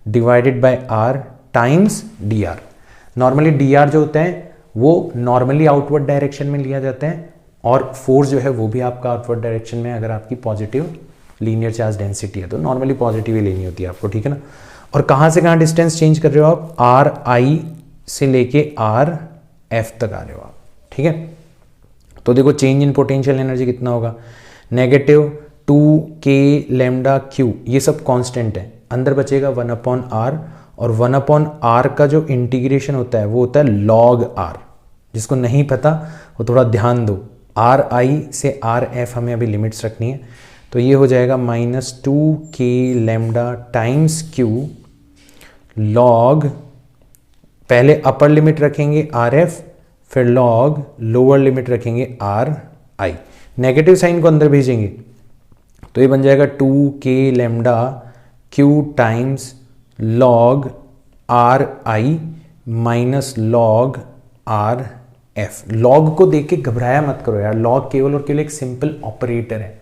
divided by R times dr। Normally dr जो होता है वो नॉर्मली आउटवर्ड डायरेक्शन में लिया जाता है, और फोर्स जो है वो भी आपका आउटवर्ड डायरेक्शन में, अगर आपकी पॉजिटिव लीनियर चार्ज डेंसिटी है तो नॉर्मली पॉजिटिव ही लेनी होती है आपको, ठीक है ना। और कहाँ से कहाँ डिस्टेंस चेंज कर रहे हो आप, r i से लेके r एफ तक आ रहे हो आप, ठीक है। तो देखो चेंज इन पोटेंशियल एनर्जी कितना होगा, नेगेटिव 2k लैम्डा क्यू, ये सब कांस्टेंट है, अंदर बचेगा 1/r, और 1/r का जो इंटीग्रेशन होता है वो होता है log r। जिसको नहीं पता वो थोड़ा ध्यान दो, आर आई से आर एफ हमें अभी लिमिट्स रखनी है, तो ये हो जाएगा -2k lambda times Q log, पहले अपर लिमिट रखेंगे आर एफ, फिर लॉग लोअर लिमिट रखेंगे आर आई, नेगेटिव साइन को अंदर भेजेंगे तो ये बन जाएगा 2k lambda Q times log are I minus log R F. Log को देख के घबराया मत करो यार, लॉग केवल और केवल एक सिंपल ऑपरेटर है,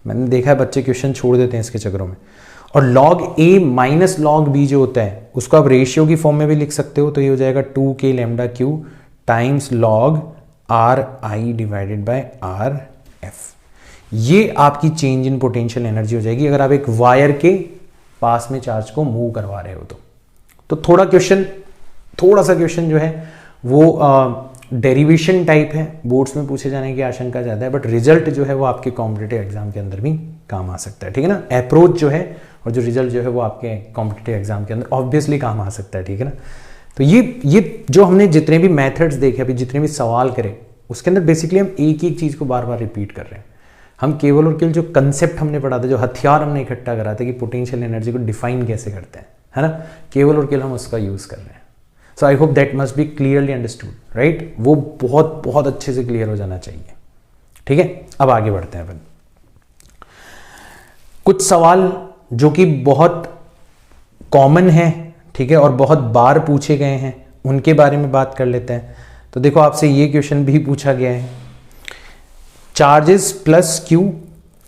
मैंने देखा है बच्चे क्वेश्चन छोड़ देते हैं इसके चक्करों में। और लॉग ए माइनस लॉग बी जो होता है उसको आप रेशियो की फॉर्म में भी लिख सकते हो, तो ये हो जाएगा 2k lambda Q times log are I divided by R F. ये आपकी चेंज इन पोटेंशियल एनर्जी हो जाएगी अगर आप एक वायर के पास में चार्ज को मूव करवा रहे हो तो थोड़ा सा क्वेश्चन जो है वो डेरिवेशन टाइप है, बोर्ड्स में पूछे जाने की आशंका ज़्यादा है, बट रिजल्ट जो है वो आपके कॉम्पिटिटिव एग्जाम के अंदर भी काम आ सकता है, ठीक है ना। अप्रोच जो है और जो रिजल्ट जो है वो आपके कॉम्पिटिटिव एग्जाम के अंदर ऑब्वियसली काम आ सकता है, ठीक है ना। तो ये जो हमने जितने भी मेथड्स देखे अभी, जितने भी सवाल करे, उसके अंदर बेसिकली हम एक ही चीज़ को बार बार रिपीट कर रहे हैं। हम केवल और केवल जो कंसेप्ट हमने पढ़ा था, जो हथियार हमने इकट्ठा करा था कि पोटेंशियल एनर्जी को डिफाइन कैसे करते हैं, है ना, केवल और केवल हम उसका यूज़ कर रहे हैं। So I hope that must be clearly understood, right. वो बहुत बहुत अच्छे से क्लियर हो जाना चाहिए, ठीक है। अब आगे बढ़ते हैं अपन, कुछ सवाल जो कि बहुत कॉमन है, ठीक है, और बहुत बार पूछे गए हैं, उनके बारे में बात कर लेते हैं। तो देखो आपसे ये क्वेश्चन भी पूछा गया है, charges plus q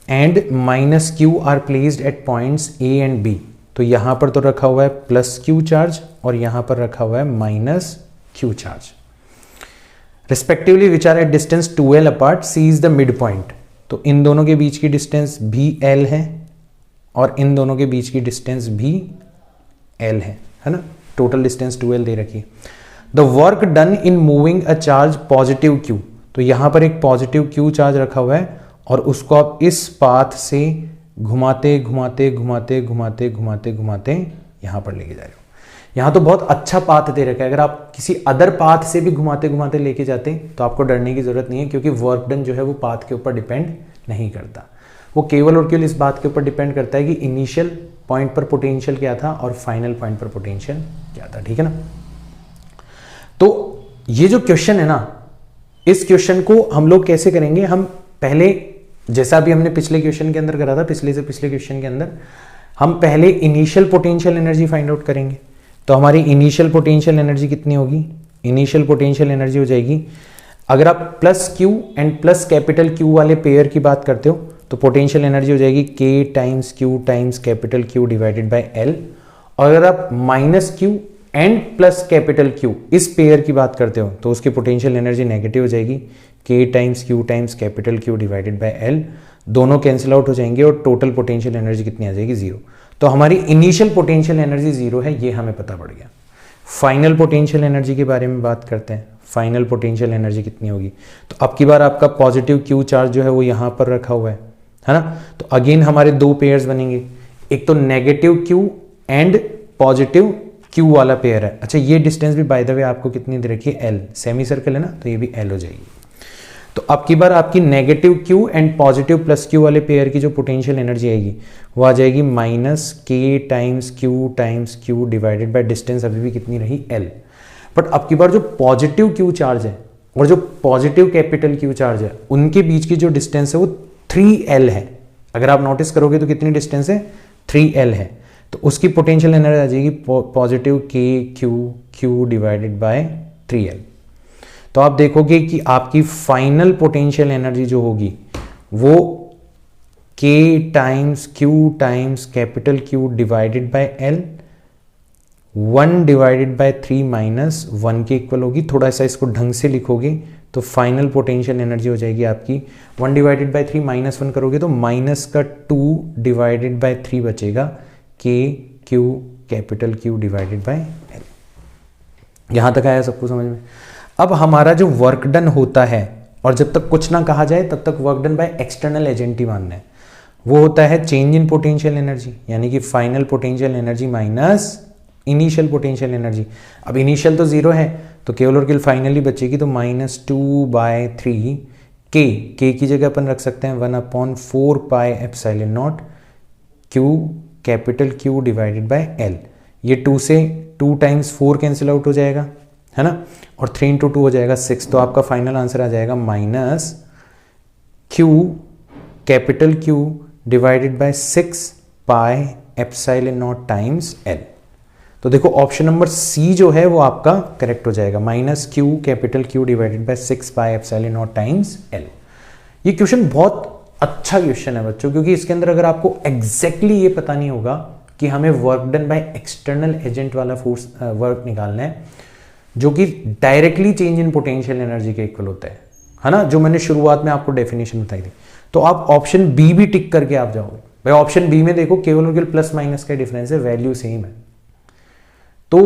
and minus q are placed at points A and B. तो यहां पर तो रखा हुआ है प्लस क्यू चार्ज और यहां पर रखा हुआ है minus q charge, respectively which are at distance 2l apart, C is the mid point. तो इन दोनों के बीच की डिस्टेंस भी l है और इन दोनों के बीच की डिस्टेंस भी l है ना, टोटल डिस्टेंस 2l दे रखी है। The work done in moving a charge positive q, तो यहां पर एक पॉजिटिव q चार्ज रखा हुआ है और उसको आप इस पाथ से घुमाते घुमाते घुमाते घुमाते घुमाते घुमाते यहां पर लेके जा रहे हो। यहां तो बहुत अच्छा पाथ दे रखा है, अगर आप किसी अदर पाथ से भी घुमाते घुमाते लेके जाते तो आपको डरने की जरूरत नहीं है, क्योंकि वर्क डन जो है वो पाथ के ऊपर डिपेंड नहीं करता। वो केवल और केवल इस बात के ऊपर डिपेंड करता है कि इनिशियल पॉइंट पर पोटेंशियल क्या था और फाइनल पॉइंट पर पोटेंशियल क्या था, ठीक है ना। तो ये जो क्वेश्चन है ना, इस क्वेश्चन को हम लोग कैसे करेंगे, हम पहले जैसा भी हमने पिछले क्वेश्चन के अंदर करा था, पिछले से पिछले क्वेश्चन के अंदर हम पहले initial potential energy find out करेंगे। तो हमारी इनिशियल पोटेंशियल एनर्जी कितनी होगी, इनिशियल पोटेंशियल एनर्जी हो जाएगी, अगर आप plus q and plus capital Q वाले पेयर की बात करते हो तो पोटेंशियल एनर्जी हो जाएगी k times Q times capital Q divided by l। और अगर आप minus Q and plus capital Q इस पेयर की बात करते हो तो उसकी पोटेंशियल एनर्जी नेगेटिव हो जाएगी, k times Q times capital Q divided by l। दोनों कैंसिल आउट हो जाएंगे और टोटल पोटेंशियल एनर्जी कितनी आ जाएगी, 0। तो हमारी इनिशियल पोटेंशियल एनर्जी 0 है, ये हमें पता पड़ गया। फाइनल पोटेंशियल एनर्जी के बारे में बात करते हैं, फाइनल पोटेंशियल एनर्जी कितनी होगी। तो अब की बार आपका पॉजिटिव क्यू चार्ज जो है वो यहां पर रखा हुआ है ना। तो अगेन हमारे दो पेयर्स बनेंगे, एक तो negative Q and positive Q वाला पेयर है। अच्छा, ये डिस्टेंस भी बाय द वे आपको कितनी दे रखी है, l, सेमी सर्कल है ना, तो ये भी l हो जाएगी। तो अब की बार आपकी negative Q and positive plus Q वाले पेयर की जो पोटेंशियल एनर्जी आएगी वो आ जाएगी minus k times Q divided by distance अभी भी कितनी रही, l। बट अब की बार जो पॉजिटिव क्यू चार्ज है और जो पॉजिटिव कैपिटल क्यू चार्ज है उनके बीच की जो डिस्टेंस है वो 3l है। अगर आप नोटिस करोगे तो कितनी डिस्टेंस है, 3l है। तो उसकी पोटेंशियल एनर्जी आ जाएगी positive Q divided by 3l। तो आप देखोगे कि आपकी फाइनल पोटेंशियल एनर्जी जो होगी वो k times capital Q divided by l 1 divided by 3 minus 1 के इक्वल होगी। थोड़ा सा इसको ढंग से लिखोगे तो फाइनल पोटेंशियल एनर्जी हो जाएगी आपकी 1 डिवाइडेड बाय 3 माइनस 1 करोगे तो माइनस का 2 डिवाइडेड बाय 3 बचेगा, capital Q divided by l। यहां तक आया सबको समझ में। अब हमारा जो वर्क डन होता है, और जब तक कुछ ना कहा जाए तब तक work done by external agent ही मानना है, वो होता है चेंज इन पोटेंशियल एनर्जी, यानी कि final potential energy minus initial potential energy. अब इनिशियल तो जीरो है तो केवल और केवल फाइनली बचेगी, तो -2/3 के की जगह अपन रख सकते हैं 1/4 pi epsilon not Q capital Q divided bye L। ये 2 से 2 टाइम्स 4 कैंसिल आउट हो जाएगा, है ना, और 3 × 2 हो जाएगा 6। तो आपका फाइनल आंसर आ जाएगा -Q capital Q divided bye 6 pi epsilon not times L। तो देखो ऑप्शन नंबर सी जो है वो आपका करेक्ट हो जाएगा, -Q capital Q divided bye 6 pi epsilon not times L। ये क्वेश्चन बहुत अच्छा क्वेश्चन है बच्चों, क्योंकि इसके अंदर अगर आपको एग्जैक्टली ये पता नहीं होगा कि हमें work done by external agent वाला फोर्स वर्क निकालना है, जो कि directly change in potential energy के इक्वल होता है ना, जो मैंने शुरुआत में आपको डेफिनेशन बताई थी, तो आप ऑप्शन बी भी टिक करके आप जाओगे। भाई ऑप्शन बी में देखो केवल और केवल प्लस माइनस का डिफरेंस है, वैल्यू सेम है। तो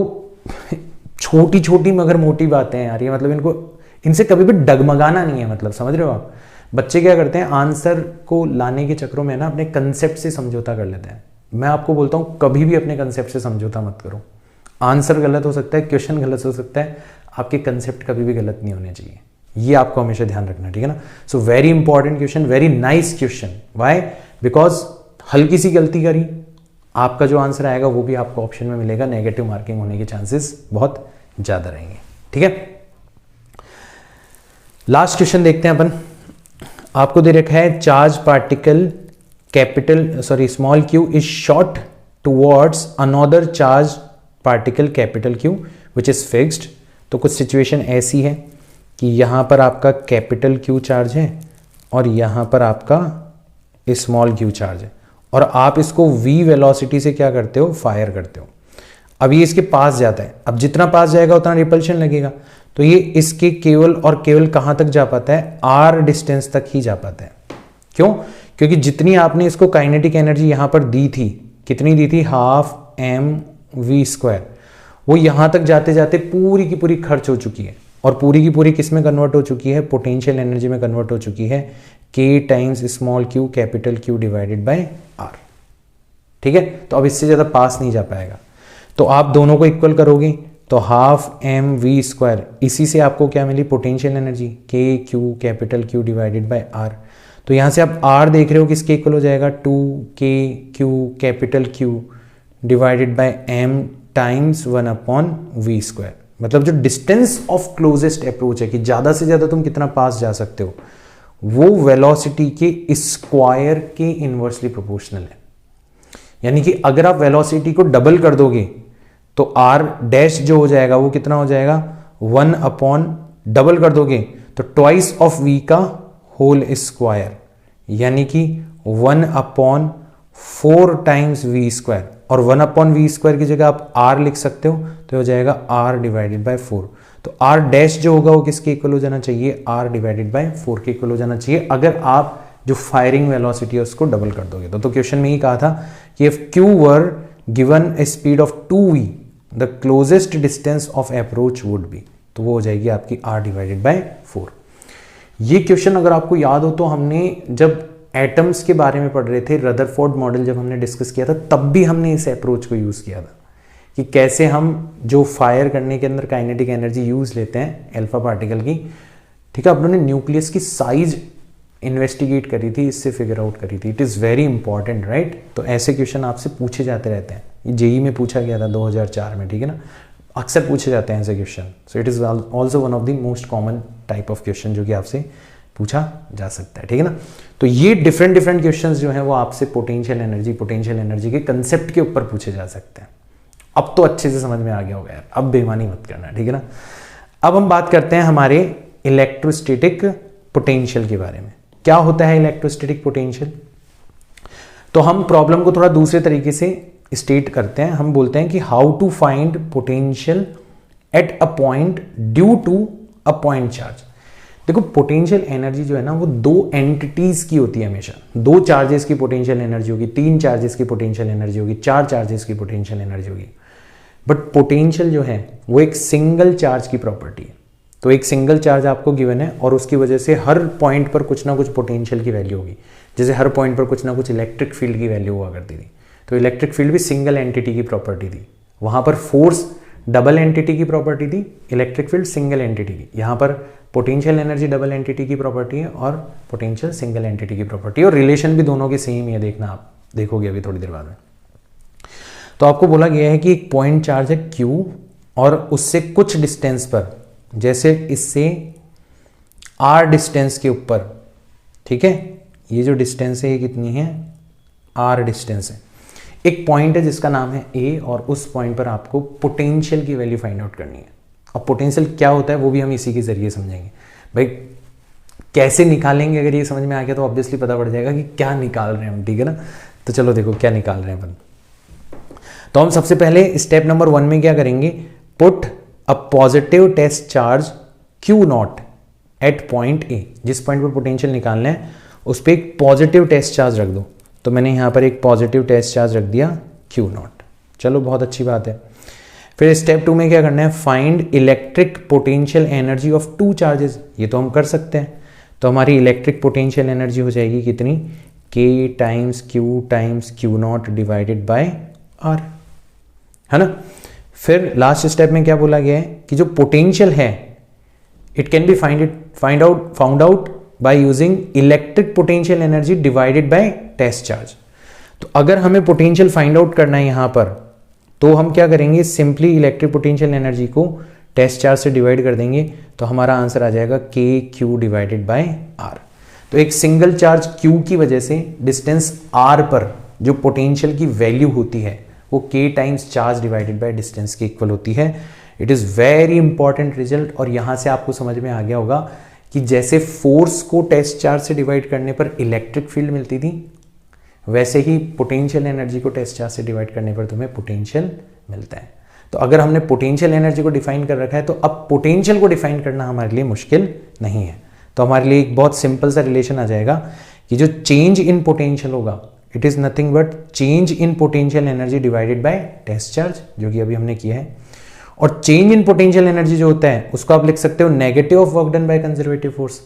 छोटी छोटी मगर मोटी बातें हैं यार ये, मतलब इनसे कभी भी डगमगाना नहीं है, मतलब समझ रहे हो आप। बच्चे क्या करते हैं, आंसर को लाने के चक्रों में ना अपने कंसेप्ट से समझौता कर लेते हैं। मैं आपको बोलता हूं कभी भी अपने कंसेप्ट से समझौता मत करो। आंसर गलत हो सकता है, क्वेश्चन गलत हो सकता है, आपके कंसेप्ट कभी भी गलत नहीं होने चाहिए, ये आपको हमेशा ध्यान रखना, ठीक है ना। So very important question, very nice question. Why? Because हल्की सी गलती करी, आपका जो आंसर आएगा वो भी आपको ऑप्शन में मिलेगा, नेगेटिव मार्किंग होने के चांसेस बहुत ज्यादा रहेंगे, ठीक है। लास्ट क्वेश्चन देखते हैं अपन। आपको दे रखा है charge particle small q is shot towards another charge particle capital Q which is fixed. तो कुछ सिचुएशन ऐसी है कि यहां पर आपका कैपिटल Q चार्ज है और यहां पर आपका स्मॉल q चार्ज है, और आप इसको v वेलोसिटी से क्या करते हो, फायर करते हो। अब ये इसके पास जाता है, अब जितना पास जाएगा उतना रिपल्शन लगेगा, तो ये इसके केवल और केवल कहां तक जा पाता है, r डिस्टेंस तक ही जा पाता है। क्यों? क्योंकि जितनी आपने इसको काइनेटिक एनर्जी यहां पर दी थी, कितनी दी थी, 12 mv², वो यहां तक जाते जाते पूरी की पूरी खर्च हो चुकी है, और पूरी की पूरी किस में कन्वर्ट हो चुकी है, पोटेंशियल एनर्जी में कन्वर्ट हो चुकी है, k times small q capital Q divided by r, ठीक है। तो अब इससे ज्यादा पास नहीं जा पाएगा, तो आप दोनों को इक्वल करोगे तो 12 mv², इसी से आपको क्या मिली, potential energy k q capital Q divided by r। तो यहां से आप r देख रहे हो किसके इक्वल हो जाएगा, 2k q capital Q divided bye m times 1/v²। मतलब जो डिस्टेंस ऑफ क्लोजेस्ट अप्रोच है कि ज्यादा से ज्यादा तुम कितना पास जा सकते हो, वो वेलोसिटी के स्क्वायर के इनवर्सली प्रोपोर्शनल है। यानी कि अगर आप वेलोसिटी को डबल कर दोगे तो r डैश जो हो जाएगा वो कितना हो जाएगा, 1/ डबल कर दोगे तो ट्वाइस ऑफ v का होल स्क्वायर, यानी कि 1/4 टाइम्स v², और 1/v² की जगह आप r लिख सकते हो, तो हो जाएगा r डिवाइडेड बाय 4। तो r डैश जो होगा वो किसके इक्वल हो जाना चाहिए, r डिवाइडेड बाय 4 के इक्वल हो जाना चाहिए, अगर आप जो फायरिंग वेलोसिटी है उसको डबल कर दोगे। तो क्वेश्चन में ही कहा था कि if q were given A speed of 2v the closest distance of approach would be, तो वो हो जाएगी आपकी r डिवाइडेड बाय 4। ये क्वेश्चन अगर आपको याद हो तो हमने जब एटम्स के बारे में पढ़ रहे थे, रदरफोर्ड मॉडल जब हमने डिस्कस किया था, तब भी हमने इस अप्रोच को यूज किया था कि कैसे हम जो फायर करने के अंदर काइनेटिक एनर्जी यूज लेते हैं अल्फा पार्टिकल की, ठीक है। आप लोगों ने न्यूक्लियस की साइज इन्वेस्टिगेट करी थी, इससे फिगर आउट करी थी। It is very important, right. तो ऐसे क्वेश्चन आपसे पूछे जाते रहते हैं, ये जेई में पूछा गया था 2004 में, ठीक है ना, अक्सर पूछे जाते हैं ऐसे question. So it is also one of the most common type of question जो कि आपसे पूछा जा सकता है, ठीक है ना। तो ये डिफरेंट क्वेश्चंस जो हैं वो आपसे पोटेंशियल एनर्जी के कंसेप्ट के ऊपर पूछे जा सकते हैं। अब तो अच्छे से समझ में आ गया होगा यार, अब बेईमानी मत करना, ठीक है ना। अब हम बात करते हैं हमारे इलेक्ट्रोस्टैटिक पोटेंशियल के बारे में। क्या होता है इलेक्ट्रोस्टैटिक पोटेंशियल? तो हम प्रॉब्लम को थोड़ा दूसरे तरीके से स्टेट करते हैं। हम बोलते हैं कि how to find potential at a point due to a point charge. देखो पोटेंशियल एनर्जी जो है ना वो दो एंटिटीज की होती है हमेशा। दो चार्जेस की पोटेंशियल एनर्जी होगी, 3 चार्जेस की पोटेंशियल एनर्जी होगी, 4 चार्जेस की पोटेंशियल एनर्जी होगी। बट पोटेंशियल जो है वो एक सिंगल चार्ज की प्रॉपर्टी है। तो एक सिंगल चार्ज आपको गिवन है और उसकी वजह से हर पॉइंट पर कुछ ना कुछ पोटेंशियल की वैल्यू होगी, जैसे हर पॉइंट पर कुछ ना कुछ इलेक्ट्रिक फील्ड की वैल्यू हुआ करती थी। तो इलेक्ट्रिक फील्ड भी सिंगल एंटिटी की प्रॉपर्टी थी, वहाँ पर फोर्स डबल एंटिटी की प्रॉपर्टी थी, इलेक्ट्रिक फील्ड सिंगल एंटिटी की। यहाँ पर पोटेंशियल एनर्जी डबल एंटिटी की प्रॉपर्टी है और पोटेंशियल सिंगल एंटिटी की प्रॉपर्टी है, और रिलेशन भी दोनों के सेम ही है, देखना आप देखोगे अभी थोड़ी देर बाद में। तो आपको बोला गया है कि एक पॉइंट चार्ज है Q और उससे कुछ डिस्टेंस पर, जैसे इससे R डिस्टेंस के ऊपर, ठीक है, ये जो डिस्टेंस है ये कितनी है, R डिस्टेंस है, एक पॉइंट है जिसका नाम है A, और उस पॉइंट पर आपको पोटेंशियल की वैल्यू फाइंड आउट करनी है। अब पोटेंशियल क्या होता है वो भी हम इसी के जरिए समझेंगे। भाई कैसे निकालेंगे, अगर ये समझ में आ गया तो ऑब्वियसली पता पड़ जाएगा कि क्या निकाल रहे हैं हम, ठीक है ना। तो चलो देखो क्या निकाल रहे हैं अपन। तो हम सबसे पहले स्टेप नंबर 1 में क्या करेंगे, put a positive test charge Q0 at point A। जिस पॉइंट पर पोटेंशियल निकालना है उस पर एक पॉजिटिव टेस्ट चार्ज रख दो। तो मैंने यहाँ पर एक पॉजिटिव टेस्ट चार्ज रख दिया Q0। चलो बहुत अच्छी बात है। फिर स्टेप 2 में क्या करना है, find electric potential energy of 2 charges. ये तो हम कर सकते हैं। तो हमारी इलेक्ट्रिक पोटेंशियल एनर्जी हो जाएगी कितनी, K times Q0 divided by R, है ना। फिर लास्ट स्टेप में क्या बोला गया है कि जो पोटेंशियल है it can be found out by using electric potential energy divided by test charge. तो अगर हमें पोटेंशियल फाइंड आउट करना है यहां पर, तो हम क्या करेंगे, सिंपली इलेक्ट्रिक पोटेंशियल एनर्जी को टेस्ट चार्ज से डिवाइड कर देंगे, तो हमारा आंसर आ जाएगा KQ डिवाइडेड बाय R। तो एक सिंगल चार्ज Q की वजह से डिस्टेंस R पर जो पोटेंशियल की वैल्यू होती है वो K times charge divided by distance के इक्वल होती है। It is very important result. और यहाँ से आपको समझ में आ गया होगा कि जैसे फोर्स को टेस्ट चार्ज से डिवाइड करने पर इलेक्ट्रिक फील्ड मिलती थी, वैसे ही पोटेंशियल एनर्जी को टेस्ट चार्ज से डिवाइड करने पर तुम्हें पोटेंशियल मिलता है। तो अगर हमने पोटेंशियल एनर्जी को डिफाइन कर रखा है तो अब पोटेंशियल को डिफाइन करना हमारे लिए मुश्किल नहीं है। तो हमारे लिए एक बहुत सिंपल सा रिलेशन आ जाएगा कि जो चेंज इन पोटेंशियल होगा it is nothing but change in potential energy divided by test charge, जो कि अभी हमने किया है। और चेंज इन पोटेंशियल एनर्जी जो होता है उसको आप लिख सकते हो negative of work done by conservative force.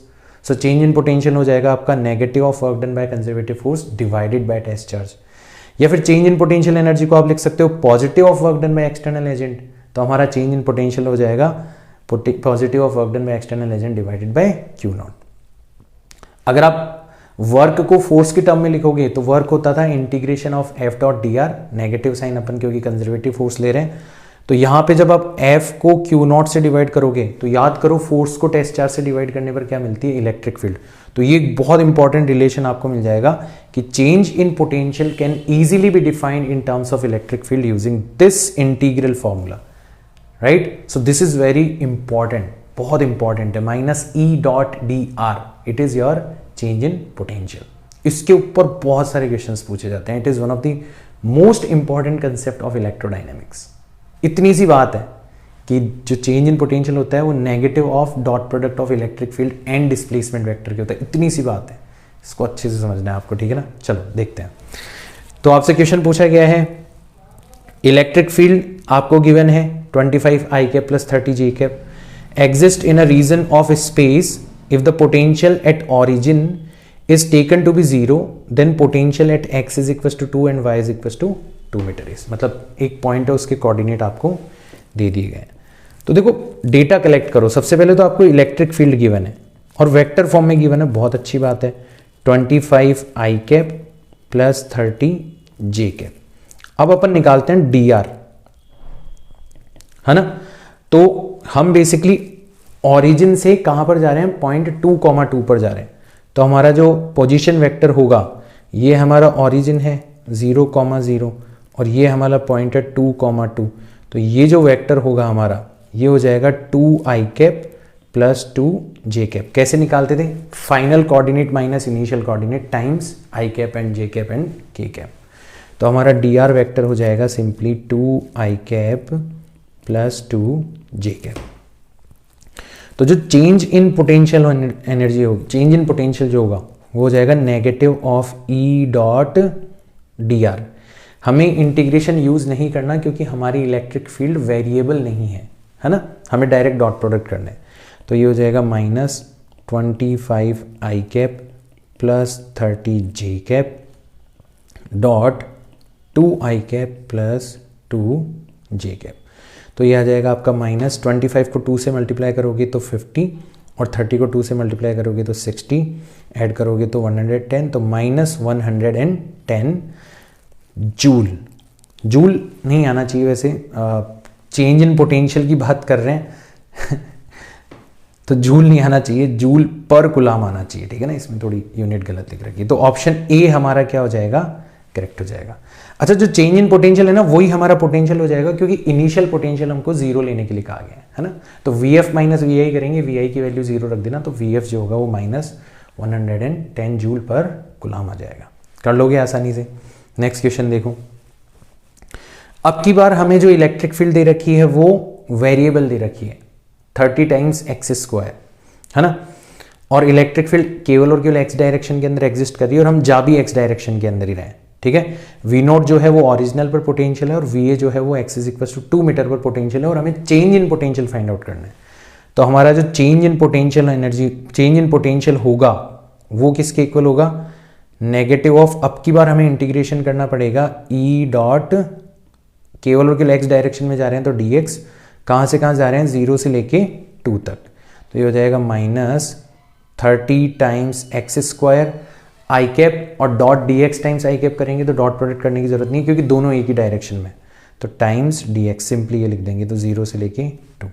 So change in potential हो जाएगा आपका negative of work done by conservative force divided by test charge. या फिर चेंज इन पोटेंशियल एनर्जी को आप लिख सकते हो positive of work done by external agent. तो हमारा चेंज इन पोटेंशियल हो जाएगा positive of work done by external agent divided by Q0। अगर आप वर्क को फोर्स के टर्म में लिखोगे तो वर्क होता था integration of F dot dr, negative sign अपन क्योंकि कंजर्वेटिव फोर्स ले रहे हैं। तो यहाँ पे जब आप F को Q0 से डिवाइड करोगे तो याद करो फोर्स को टेस्ट चार्ज से डिवाइड करने पर क्या मिलती है, इलेक्ट्रिक फील्ड। तो ये एक बहुत इंपॉर्टेंट रिलेशन आपको मिल जाएगा कि change in potential can easily be defined in terms of electric field using this integral formula, right. So this is very important, बहुत इंपॉर्टेंट है। -E dot dr it is your change in potential. इसके ऊपर बहुत सारे questions पूछे जाते हैं। It is one of the most important concept of electrodynamics. इतनी सी बात है कि जो चेंज इन पोटेंशियल होता है वो negative of dot product of electric field and displacement vector के होता है। इतनी सी बात है, इसको अच्छे से समझना है आपको, ठीक है ना। चलो देखते हैं। तो आपसे क्वेश्चन पूछा गया है, इलेक्ट्रिक फील्ड आपको गिवन है 25 I cap plus 30 J cap exist in a region of space if the potential at origin is taken to be 0 then potential at x is equals to 2 and y is equals to 2 metre is, मतलब एक point है उसके coordinate आपको दे दिए गए। तो देखो data collect करो। सबसे पहले तो आपको इलेक्ट्रिक फील्ड गिवन है और वेक्टर फॉर्म में गिवन है, बहुत अच्छी बात है। 25 I cap plus 30 J cap. अब अपन निकालते हैं dr, है ना। तो हम बेसिकली ऑरिजिन से कहां पर जा रहे हैं, पॉइंट 2,2 पर जा रहे हैं। तो हमारा जो पोजीशन वेक्टर होगा ये हमारा ऑरिजिन है 0,0 और ये हमारा पॉइंट है 2,2। तो ये जो वेक्टर होगा हमारा ये हो जाएगा 2I cap plus 2 J cap. कैसे निकालते थे, final coordinate minus initial coordinate times I cap and J cap and K cap. तो हमारा dr वेक्टर हो जाएगा simply 2I cap plus 2 J cap. तो जो चेंज इन पोटेंशियल एनर्जी होगी, चेंज इन पोटेंशियल जो होगा वो हो जाएगा negative of E dot dr। हमें इंटीग्रेशन यूज नहीं करना क्योंकि हमारी इलेक्ट्रिक फील्ड वेरिएबल नहीं है, है ना। हमें डायरेक्ट डॉट प्रोडक्ट करना है। तो ये हो जाएगा -25 आई cap plus 30 J cap dot 2 I cap plus 2 J cap. तो ये आ जाएगा आपका -25 को 2 से मल्टीप्लाई करोगे तो 50 और 30 को 2 से मल्टीप्लाई करोगे तो 60, ऐड करोगे तो 110, तो -110 जूल। जूल नहीं आना चाहिए वैसे, चेंज इन पोटेंशियल की बात कर रहे हैं तो जूल नहीं आना चाहिए, जूल पर कुलाम आना चाहिए, ठीक है ना। इसमें थोड़ी यूनिट गलत लिख रखी है, तो ऑप्शन ए हमारा क्या हो जाएगा, करेक्ट हो जाएगा। अच्छा, जो चेंज इन पोटेंशियल है ना वही हमारा पोटेंशियल हो जाएगा, क्योंकि इनिशियल पोटेंशियल हमको 0 लेने के लिए कहा गया है ना। तो VF माइनस VI करेंगे, VI की वैल्यू 0 रख देना, तो VF जो होगा वो -110 जूल पर कुलाम आ जाएगा। कर लोगे आसानी से। नेक्स्ट क्वेश्चन देखो। अब की बार हमें जो इलेक्ट्रिक फील्ड दे रखी है वो वेरिएबल दे रखी है 30 टाइम्स x² है ना, और इलेक्ट्रिक फील्ड केवल और केवल x डायरेक्शन के अंदर एग्जिस्ट कर रही है और हम जा भी x डायरेक्शन के अंदर ही रहे, ठीक है। V0 जो है वो ओरिजिनल पर पोटेंशियल है और VA जो है वो x = 2 मीटर पर पोटेंशियल है और हमें change in potential find out करना है। तो हमारा जो change in potential energy, change in potential होगा वो किसके इक्वल होगा, नेगेटिव ऑफ, अब की बार हमें इंटीग्रेशन करना पड़ेगा E डॉट, केवल और केवल x डायरेक्शन में जा रहे हैं तो dx, कहाँ से कहाँ जा रहे हैं, 0 से लेके 2 तक, तो ये हो जाएगा -30 टाइम्स x² आई कैप और dot dx times I cap करेंगे तो डॉट प्रोडक्ट करने की जरूरत नहीं क्योंकि दोनों एक ही डायरेक्शन में, तो टाइम्स dx, सिंपली ये लिख देंगे तो 0 से लेके 2,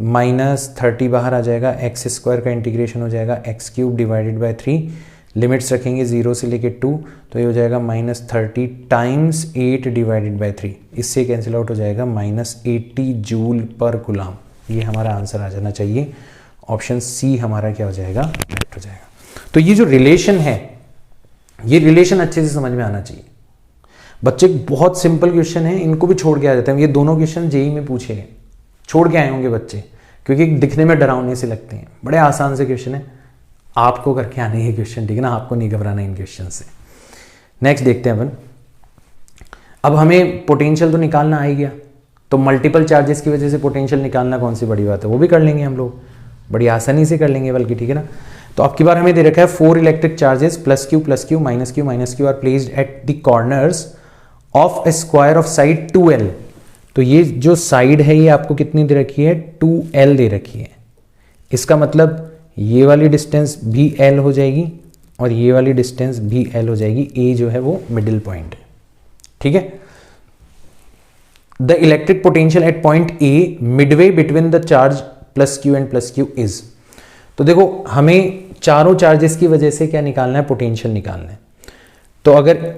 -30 बाहर आ जाएगा, x² का इंटीग्रेशन हो जाएगा x³ डिवाइडेड बाय 3, लिमिट्स रखेंगे 0 से लेके 2, तो ये हो जाएगा -30 टाइम्स 8 डिवाइडेड बाय 3, इससे कैंसिल आउट हो जाएगा -80 जूल पर कुलाम। ये हमारा आंसर आ जाना चाहिए, ऑप्शन सी हमारा क्या हो जाएगा, करेक्ट हो जाएगा। तो ये जो रिलेशन है, ये रिलेशन अच्छे से समझ में आना चाहिए। बच्चे बहुत सिंपल क्वेश्चन है, इनको भी छोड़ के आ जाते हैं। ये दोनों क्वेश्चन जेई में पूछे गए, छोड़ के आए होंगे बच्चे, क्योंकि दिखने में डरावने से लगते हैं। बड़े आसान से क्वेश्चन है, आपको करके आने ये क्वेश्चन, ठीक है ना, आपको नहीं घबराना इन क्वेश्चन से। नेक्स्ट देखते हैं अपन। अब हमें पोटेंशियल तो निकालना आ ही गया, तो मल्टीपल चार्जेस की वजह से पोटेंशियल निकालना कौन सी बड़ी बात है, वो भी कर लेंगे हम लोग, बड़ी आसानी से कर लेंगे बल्कि, ठीक है ना। तो अब की बार हमें दे रखा है 4 electric charges +q +q -q are placed at the corners of a square of side 2l। तो ये जो साइड है ये आपको कितनी दे रखी है, 2l दे रखी है। इसका मतलब ये वाली डिस्टेंस भी l हो जाएगी और ये वाली डिस्टेंस भी l हो जाएगी, a जो है वो मिडिल पॉइंट है, ठीक है। The electric potential at point a Midway between the charge +q and +q is. तो देखो हमें चारों चार्जेस की वजह से क्या निकालना है, पोटेंशियल निकालना है। तो अगर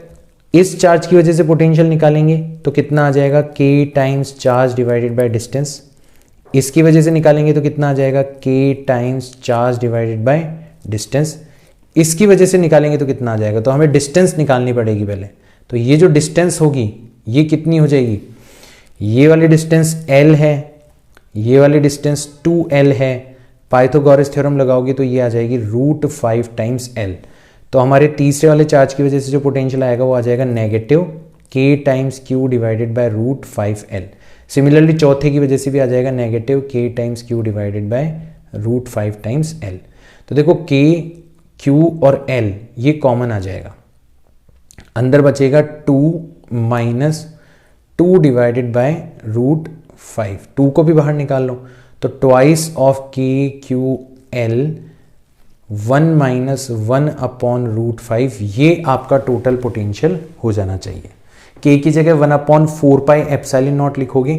इस चार्ज की वजह से पोटेंशियल निकालेंगे तो कितना आ जाएगा, k times charge divided by distance. इसकी वजह से निकालेंगे तो कितना आ जाएगा, k times charge divided by distance. इसकी वजह से निकालेंगे तो कितना आ जाएगा, तो हमें डिस्टेंस निकालनी पड़ेगी पहले। तो ये जो डिस्टेंस होगी ये कितनी हो जाएगी, ये वाली डिस्टेंस l है, ये वाली डिस्टेंस 2l है। पाइथागोरस थ्योरम लगाओगे तो ये आ जाएगी √5 टाइम्स l। तो हमारे तीसरे वाले चार्ज की वजह से जो पोटेंशियल आएगा वो आ जाएगा negative k times q divided bye √5l। Similarly चौथे की वजह से भी आ जाएगा negative k times q divided bye √5 times l। तो देखो k, q और l ये कॉमन आ जाएगा, अंदर बचेगा 2 - 2 डिवाइडेड बाय √5, 2 को भी बाहर निकाल लो तो twice of k q l 1 - 1 upon √5, ये आपका टोटल पोटेंशियल हो जाना चाहिए। k की जगह 1/4πε0 लिखोगे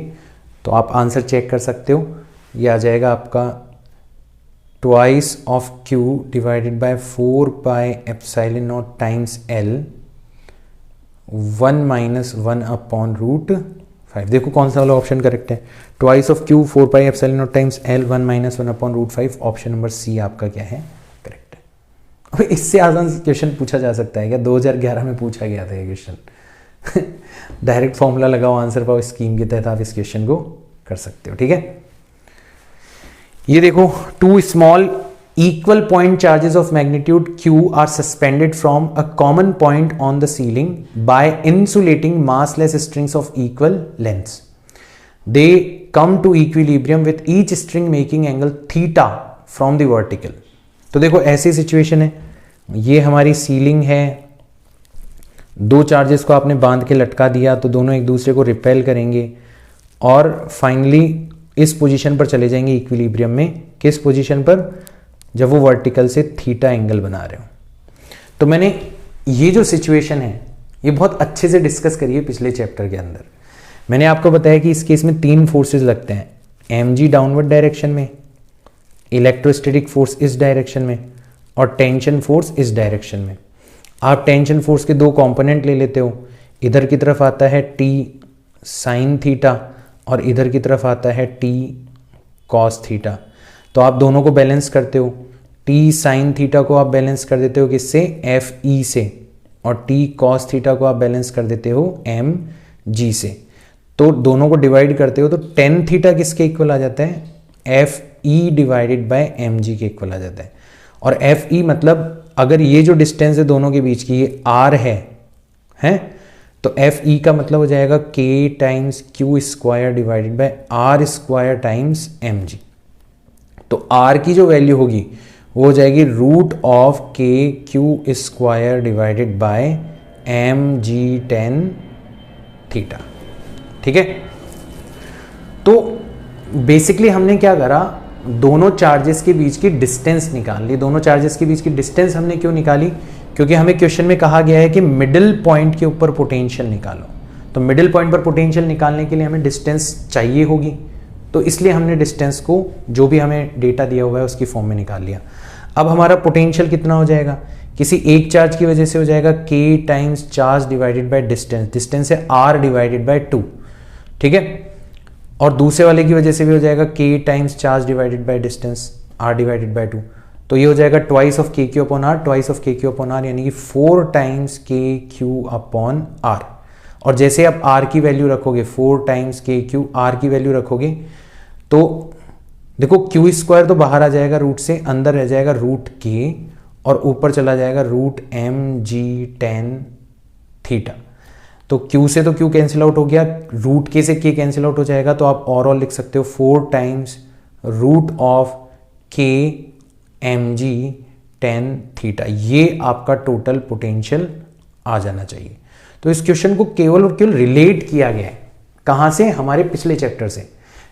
तो आप आंसर चेक कर सकते हो, ये आ जाएगा आपका twice of q divided by 4πε0 times l 1 - 1 upon √5। देखो कौन सा वाला ऑप्शन करेक्ट है, twice of q 4πε0 times l 1 - 1 upon √5, option number C आपका क्या है, करेक्ट है। अब इससे आसान क्वेश्चन पूछा जा सकता है क्या, 2011 में पूछा गया था ये क्वेश्चन। डायरेक्ट फॉर्मूला लगाओ, आंसर पाओ, स्कीम के तहत आप इस क्वेश्चन को कर सकते हो, ठीक है। ये देखो 2 small equal point charges of magnitude q are suspended from a common point on the ceiling by insulating massless strings of equal lengths. They come to equilibrium with each string making angle theta from the vertical। तो देखो ऐसी situation है, ये हमारी ceiling है, दो charges को आपने बांध के लटका दिया तो दोनों एक दूसरे को रिपेल करेंगे और फाइनली इस पोजीशन पर चले जाएंगे इक्विलिब्रियम में। किस पोजीशन पर? जब वो वर्टिकल से थीटा एंगल बना रहे हो। तो मैंने ये जो सिचुएशन है ये बहुत अच्छे से डिस्कस करी है पिछले चैप्टर के अंदर। मैंने आपको बताया कि इस केस में 3 फोर्सेस लगते हैं, mg डाउनवर्ड डायरेक्शन में, इलेक्ट्रोस्टैटिक फोर्स इस डायरेक्शन में और टेंशन फोर्स इस डायरेक्शन में। आप टेंशन फोर्स के 2 कंपोनेंट ले लेते हो, इधर की तरफ आता है t साइन थीटा और इधर की तरफ आता है t कॉस थीटा। तो आप दोनों को बैलेंस करते हो, t साइन थीटा को आप बैलेंस कर देते हो किससे? fe से, और t कॉस थीटा को आप बैलेंस कर देते हो mg से। तो दोनों को डिवाइड करते हो तो टेन थीटा किसके इक्वल आ जाता है? fe डिवाइडेड बाय mg के इक्वल आ जाता है। और fe मतलब अगर ये जो डिस्टेंस है दोनों के बीच की ये r है तो fe का मतलब हो जाएगा k times q square divided by r square times mg। तो r की जो वैल्यू होगी वो हो जाएगी root of k q square divided by mg tan theta. ठीक है, तो बेसिकली हमने क्या करा, दोनों चार्जेस के बीच की डिस्टेंस निकाल ली। दोनों चार्जेस के बीच की डिस्टेंस हमने क्यों निकाली? क्योंकि हमें क्वेश्चन में कहा गया है कि मिडिल पॉइंट के ऊपर पोटेंशियल निकालो। तो मिडिल पॉइंट पर पोटेंशियल निकालने के लिए हमें डिस्टेंस चाहिए होगी, तो इसलिए हमने डिस्टेंस को जो भी हमें डेटा दिया हुआ है उसकी फॉर्म में निकाल लिया। अब हमारा पोटेंशियल कितना हो जाएगा? किसी एक चार्ज की वजह से हो जाएगा k times charge divided by distance, distance है r डिवाइडेड बाय 2। ठीक है, और दूसरे वाले की वजह से भी हो जाएगा k times charge divided by distance r divided by 2। तो ये हो जाएगा twice of k Q upon r, twice of k Q upon r यानी कि 4 times k Q upon r। और जैसे आप r की वैल्यू रखोगे 4 टाइम्स k क्यू r की वैल्यू रखोगे तो देखो क्यू स्क्वायर तो बाहर आ जाएगा रूट से, अंदर रह जाएगा रूट k और ऊपर चला जाएगा रूट mg टेन थीटा। तो q से तो q कैंसिल आउट हो गया, रूट k से k कैंसिल आउट हो जाएगा, तो आप और लिख सकते हो 4 times root of k mg tan theta. ये आपका टोटल पोटेंशियल आ जाना चाहिए। तो इस क्वेश्चन को केवल और केवल रिलेट किया गया है, कहां से? हमारे पिछले चैप्टर से।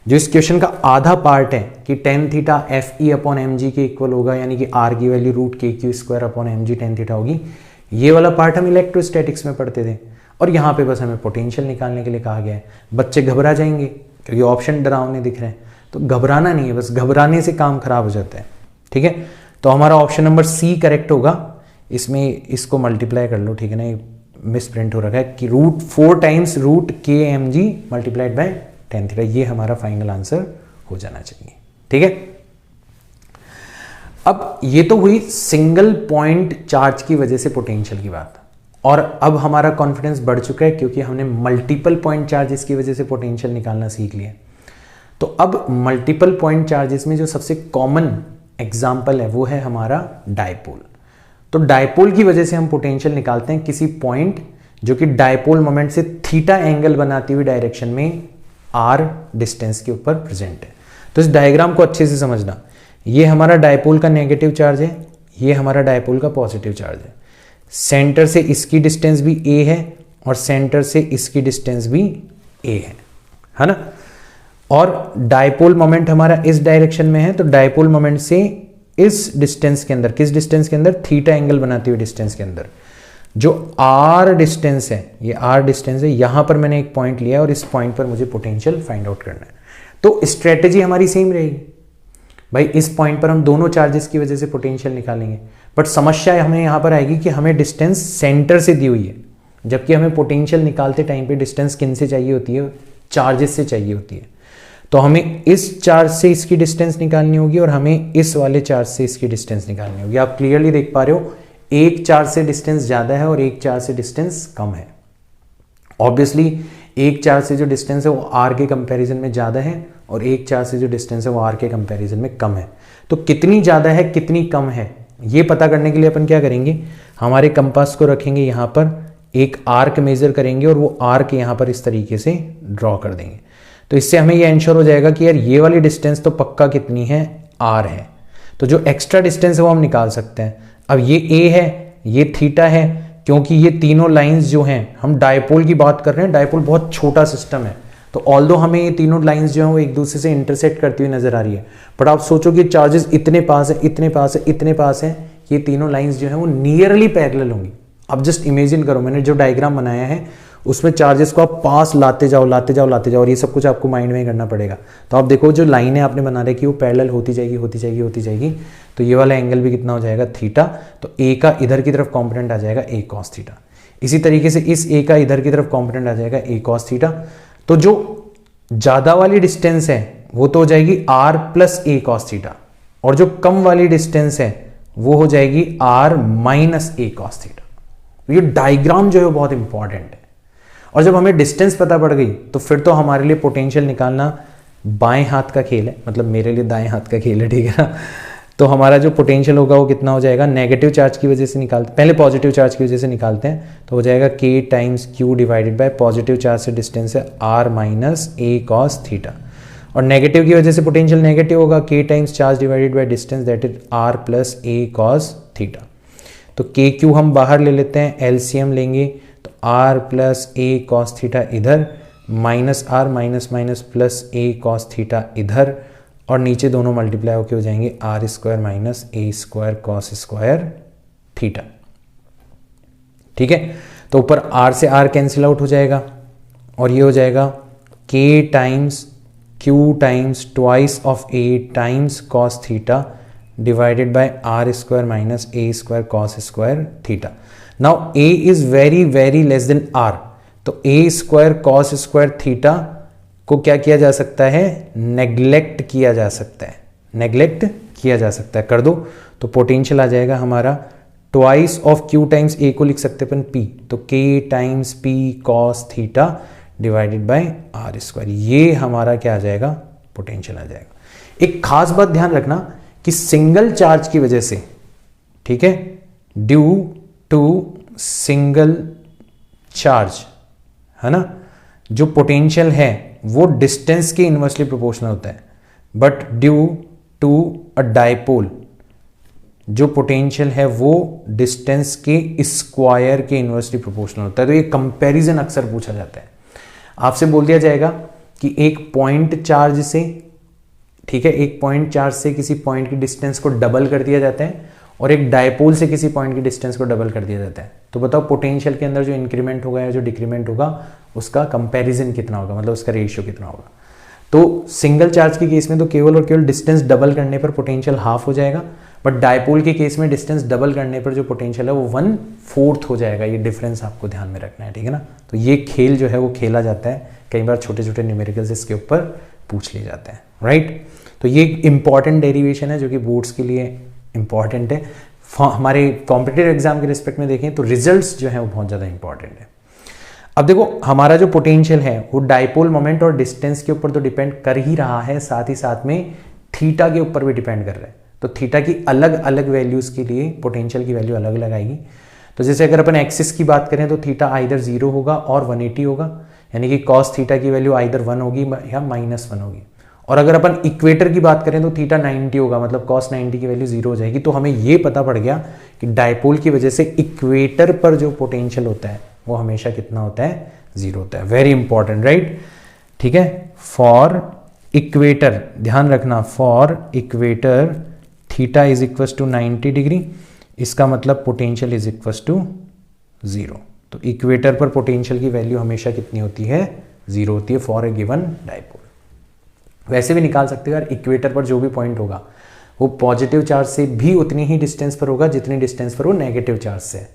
जो इस क्वेश्चन का आधा पार्ट है कि tan theta F E upon m g के इक्वल होगा, यानी कि आर की value root k q square upon m g tan theta होगी। ये वाला पार्ट हम इलेक्ट्रोस्टैटिक्स में पढ़ते थे और यहाँ पे बस हमें पोटेंशियल निकालने के लिए कहा गया है। बच्चे घबरा जाएंगे क्योंकि ऑप्शन डरावने दिख रहे हैं, तो घबराना नहीं है, बस घबराने से काम खराब हो जाता है। ठीक है, तो हमारा ऑप्शन नंबर सी करेक्ट होगा। इसमें इसको मल्टीप्लाई कर लो, ठीक है ना, ये मिस प्रिंट हो रखा है कि root 4 times root k m g multiplied by tan theta. ये हमारा फाइनल आंसर हो जाना चाहिए। ठीक है, अब ये तो हुई सिंगल पॉइंट चार्ज की वजह से पोटेंशियल की बात, और अब हमारा कॉन्फिडेंस बढ़ चुका है क्योंकि हमने मल्टीपल पॉइंट चार्जेस की वजह से पोटेंशियल निकालना सीख लिया। तो अब मल्टीपल पॉइंट चार्जेस में जो सबसे कॉमन एग्जाम्पल है वो है हमारा डायपोल। तो डायपोल की वजह से हम पोटेंशियल निकालते हैं किसी पॉइंट जो कि डायपोल मोमेंट से थीटा एंगल बनाती हुई डायरेक्शन में r डिस्टेंस के ऊपर प्रेजेंट है। तो इस डायग्राम को अच्छे से समझना, ये हमारा डायपोल का नेगेटिव चार्ज है, ये हमारा डायपोल का पॉजिटिव चार्ज है। सेंटर से इसकी डिस्टेंस भी a है और सेंटर से इसकी डिस्टेंस भी a है ना। और डायपोल मोमेंट हमारा इस डायरेक्शन में है, तो डायपोल मोमेंट से इस डिस्टेंस के अंदर, किस डिस्टेंस के अंदर? थीटा एंगल बनाती हुई डिस्टेंस के अंदर जो r डिस्टेंस है, ये r डिस्टेंस है, यहां पर मैंने एक पॉइंट लिया और इस पॉइंट पर मुझे पोटेंशियल फाइंड आउट करना है। तो स्ट्रेटेजी हमारी सेम रहेगी भाई, इस पॉइंट पर हम दोनों चार्जेस की वजह से पोटेंशियल निकालेंगे, बट समस्या हमें यहां पर आएगी कि हमें डिस्टेंस सेंटर से दी हुई है, जबकि हमें पोटेंशियल निकालते टाइम पे डिस्टेंस किन से चाहिए होती है? चार्जेस से चाहिए होती है। तो हमें इस चार्ज से इसकी डिस्टेंस निकालनी होगी और हमें इस वाले चार्ज से इसकी डिस्टेंस निकालनी होगी। आप क्लियरली देख पा रहे हो, एक चार्ज से डिस्टेंस ज्यादा है और एक चार्ज से डिस्टेंस कम है। ऑब्वियसली एक चार्ज से जो डिस्टेंस है वो r के कंपैरिजन में ज्यादा है और एक चार्ज से जो डिस्टेंस है वो r के कंपैरिजन में कम है। तो कितनी ज्यादा है कितनी कम है ये पता करने के लिए अपन क्या करेंगे, हमारे कंपास को रखेंगे यहाँ पर, एक आर्क मेजर करेंगे और वो आर्क यहाँ पर इस तरीके से ड्रॉ कर देंगे। तो तो इससे हमें ये इंश्योर हो जाएगा कि यार ये वाली डिस्टेंस तो पक्का कितनी है, r है। तो जो एक्स्ट्रा डिस्टेंस है वो हम निकाल सकते हैं। अब ये a है, ये थीटा है, क्योंकि ये तीनों लाइंस जो हैं, हम डायपोल की बात कर रहे हैं, डायपोल बहुत छोटा सिस्टम है, तो ऑल्दो हमें ये तीनों लाइंस जो हैं वो एक दूसरे से इंटरसेक्ट करती हुई नजर आ रही है। बट आप सोचो कि चार्जेस इतने पास है, इतने पास है, इतने पास है, ये तीनों लाइंस जो हैं वो नियरली पैरेलल होंगी। अब जस्ट इमेजिन करो, मैंने जो डायग्राम बनाया है उसमें चार्जेस को आप पास लाते जाओ लाते जाओ लाते जाओ, और ये सब कुछ आपको माइंड में करना पड़ेगा। तो आप देखो जो लाइनें आपने बना रखी वो पैरेलल होती जाएगी होती जाएगी होती जाएगी, तो ये वाला एंगल भी कितना हो जाएगा, थीटा। तो ए का इधर की तरफ कॉम्पोनेंट आ जाएगा ए कॉस थीटा। इसी तरीके से इस ए का इधर की तरफ कॉम्पोनेंट आ जाएगा ए कॉस थीटा। तो जो ज्यादा वाली डिस्टेंस है वो तो हो जाएगी r plus a cos theta, और जो कम वाली डिस्टेंस है वो हो जाएगी r माइनस ए कॉस थीटा। ये डायग्राम जो है बहुत इंपॉर्टेंट है, और जब हमें डिस्टेंस पता पड़ गई तो फिर तो हमारे लिए पोटेंशियल निकालना बाएं हाथ का खेल है, मतलब मेरे लिए दाएं हाथ का खेल है, ठीक है ना। तो हमारा जो पोटेंशियल होगा वो कितना हो जाएगा, नेगेटिव चार्ज की वजह से निकालते, पहले पॉजिटिव चार्ज की वजह से निकालते हैं, तो हो जाएगा k times q divided bye positive charge से डिस्टेंस है r माइनस ए कॉस थीटा, और नेगेटिव की वजह से पोटेंशियल नेगेटिव होगा, k times charge divided by distance that is r plus a cos theta. तो k q हम बाहर ले लेते हैं, एलसीएम लेंगे तो r plus a cos theta इधर, minus r minus minus plus a cos theta इधर, और नीचे दोनों मल्टीप्लाई होके हो जाएंगे r square minus a square cos square theta. ठीक है, तो ऊपर r से r कैंसिल आउट हो जाएगा, और ये हो जाएगा k times q times twice of a times cos theta divided by r square minus a square cos square theta. Now a is very very less than r, तो a square cos square theta को क्या किया जा सकता है, neglect किया जा सकता है, नेग्लेक्ट किया जा सकता है, कर दो। तो पोटेंशियल आ जाएगा हमारा twice of q times a को लिख सकते हैं अपन p, तो k times p cos theta divided by r square, ये हमारा क्या आ जाएगा, पोटेंशियल आ जाएगा। एक खास बात ध्यान रखना कि सिंगल चार्ज की वजह से, ठीक है, ड्यू टू सिंगल चार्ज, है ना, जो पोटेंशियल है वो डिस्टेंस के इनवर्सली प्रोपोर्शनल होता है, but due to a dipole जो पोटेंशियल है वो डिस्टेंस के स्क्वायर के इनवर्सली प्रोपोर्शनल होता है। तो ये कंपैरिजन अक्सर पूछा जाता है, आपसे बोल दिया जाएगा कि एक पॉइंट चार्ज से, ठीक है, एक पॉइंट चार्ज से किसी पॉइंट की डिस्टेंस को डबल कर दिया जाता है, और एक डायपोल से किसी पॉइंट की डिस्टेंस को डबल कर दिया जाता है। तो बताओ पोटेंशियल के अंदर जो इंक्रीमेंट होगा या जो डिक्रीमेंट होगा उसका कंपैरिजन कितना होगा, मतलब उसका रेशियो कितना होगा। तो सिंगल चार्ज के केस में तो केवल और केवल डिस्टेंस डबल करने पर पोटेंशियल हाफ हो जाएगा, बट डायपोल के केस में डिस्टेंस डबल करने पर जो पोटेंशियल है वो 1/4 हो जाएगा। ये डिफरेंस आपको ध्यान में रखना है, ठीक है ना। तो ये खेल जो है वो खेला जाता है, कई बार छोटे छोटे न्यूमेरिकल्स इसके ऊपर पूछ लिए जाते हैं, राइट। तो ये इंपॉर्टेंट डेरिवेशन है जो कि बोर्ड्स के लिए इंपॉर्टेंट है। हमारे कॉम्पिटिटिव एग्जाम के रिस्पेक्ट में देखें तो रिजल्ट्स जो है वो बहुत ज़्यादा इंपॉर्टेंट है। अब देखो हमारा जो पोटेंशियल है वो डायपोल मोमेंट और डिस्टेंस के ऊपर तो डिपेंड कर ही रहा है, साथ ही साथ में थीटा के ऊपर भी डिपेंड कर रहा है। तो थीटा की अलग अलग वैल्यूज के लिए पोटेंशियल की वैल्यू अलग अलग आएगी। तो जैसे अगर अपन एक्सिस की बात करें तो थीटा आइदर 0 होगा और 180 होगा, यानी कि कॉस थीटा की वैल्यू आइदर 1 होगी या -1 होगी। और अगर अपन इक्वेटर की बात करें तो थीटा 90 होगा, मतलब कॉस 90 की वैल्यू 0 हो जाएगी। तो हमें ये पता पड़ गया कि डायपोल की वजह से इक्वेटर पर जो पोटेंशियल होता है वो हमेशा कितना होता है, 0 होता है। वेरी इंपॉर्टेंट, राइट, ठीक है। फॉर इक्वेटर ध्यान रखना, for equator theta is equal to 90 degree, इसका मतलब पोटेंशियल इज इक्वल टू 0। तो इक्वेटर पर पोटेंशियल की वैल्यू हमेशा कितनी होती है, 0 होती है फॉर ए गिवन डायपोल। वैसे भी निकाल सकते हो यार, इक्वेटर पर जो भी पॉइंट होगा वो पॉजिटिव चार्ज से भी उतनी ही डिस्टेंस पर होगा जितनी डिस्टेंस पर वो नेगेटिव चार्ज से है,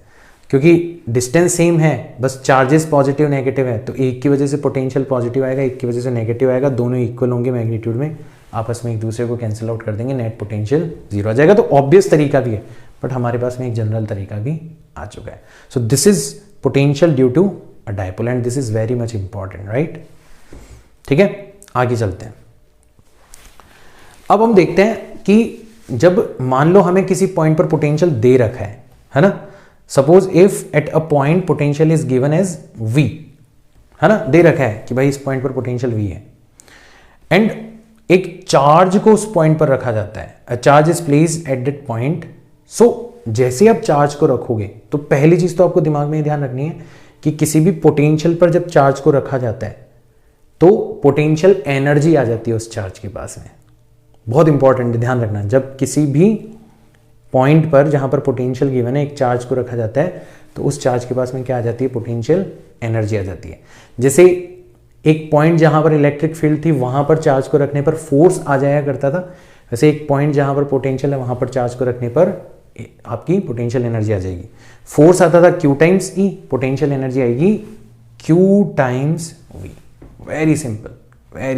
क्योंकि डिस्टेंस सेम है, बस चार्जेस पॉजिटिव नेगेटिव है। तो एक की वजह से पोटेंशियल पॉजिटिव आएगा, एक की वजह से नेगेटिव आएगा, दोनों इक्वल होंगे मैग्नीट्यूड में, आपस में एक दूसरे को कैंसिल आउट कर देंगे, नेट पोटेंशियल 0 आ जाएगा। तो ऑब्वियस तरीका भी है, बट हमारे पास में एक जनरल तरीका भी आ चुका है। So this is potential due to a dipole and this is very much important, right. ठीक है, आगे चलते हैं। अब हम देखते हैं कि जब मान लो हमें किसी पॉइंट पर पोटेंशियल दे रखा है ना, suppose if at a point potential is given as v, है ना, दे रखा है कि भाई इस पॉइंट पर पोटेंशियल v है। एंड एक चार्ज को उस पॉइंट पर रखा जाता है, a charge is placed at that point. So जैसे आप चार्ज को रखोगे तो पहली चीज तो आपको दिमाग में ध्यान रखनी है कि किसी भी पोटेंशियल पर जब चार्ज को रखा जाता है तो पोटेंशियल एनर्जी आ जाती है उस चार्ज के पास में। बहुत इंपॉर्टेंट ध्यान रखना, जब किसी भी पॉइंट पर जहां पर पोटेंशियल गिवन है एक चार्ज को रखा जाता है तो उस चार्ज के पास में क्या आ जाती है, पोटेंशियल एनर्जी आ जाती है। जैसे एक पॉइंट जहां पर इलेक्ट्रिक फील्ड थी वहां पर चार्ज को रखने पर फोर्स आ जाया करता था, वैसे एक पॉइंट जहां पर पोटेंशियल है वहां पर चार्ज को रखने पर आपकी पोटेंशियल एनर्जी आ जाएगी। फोर्स आता था Q times E, potential energy आएगी Q times V। Very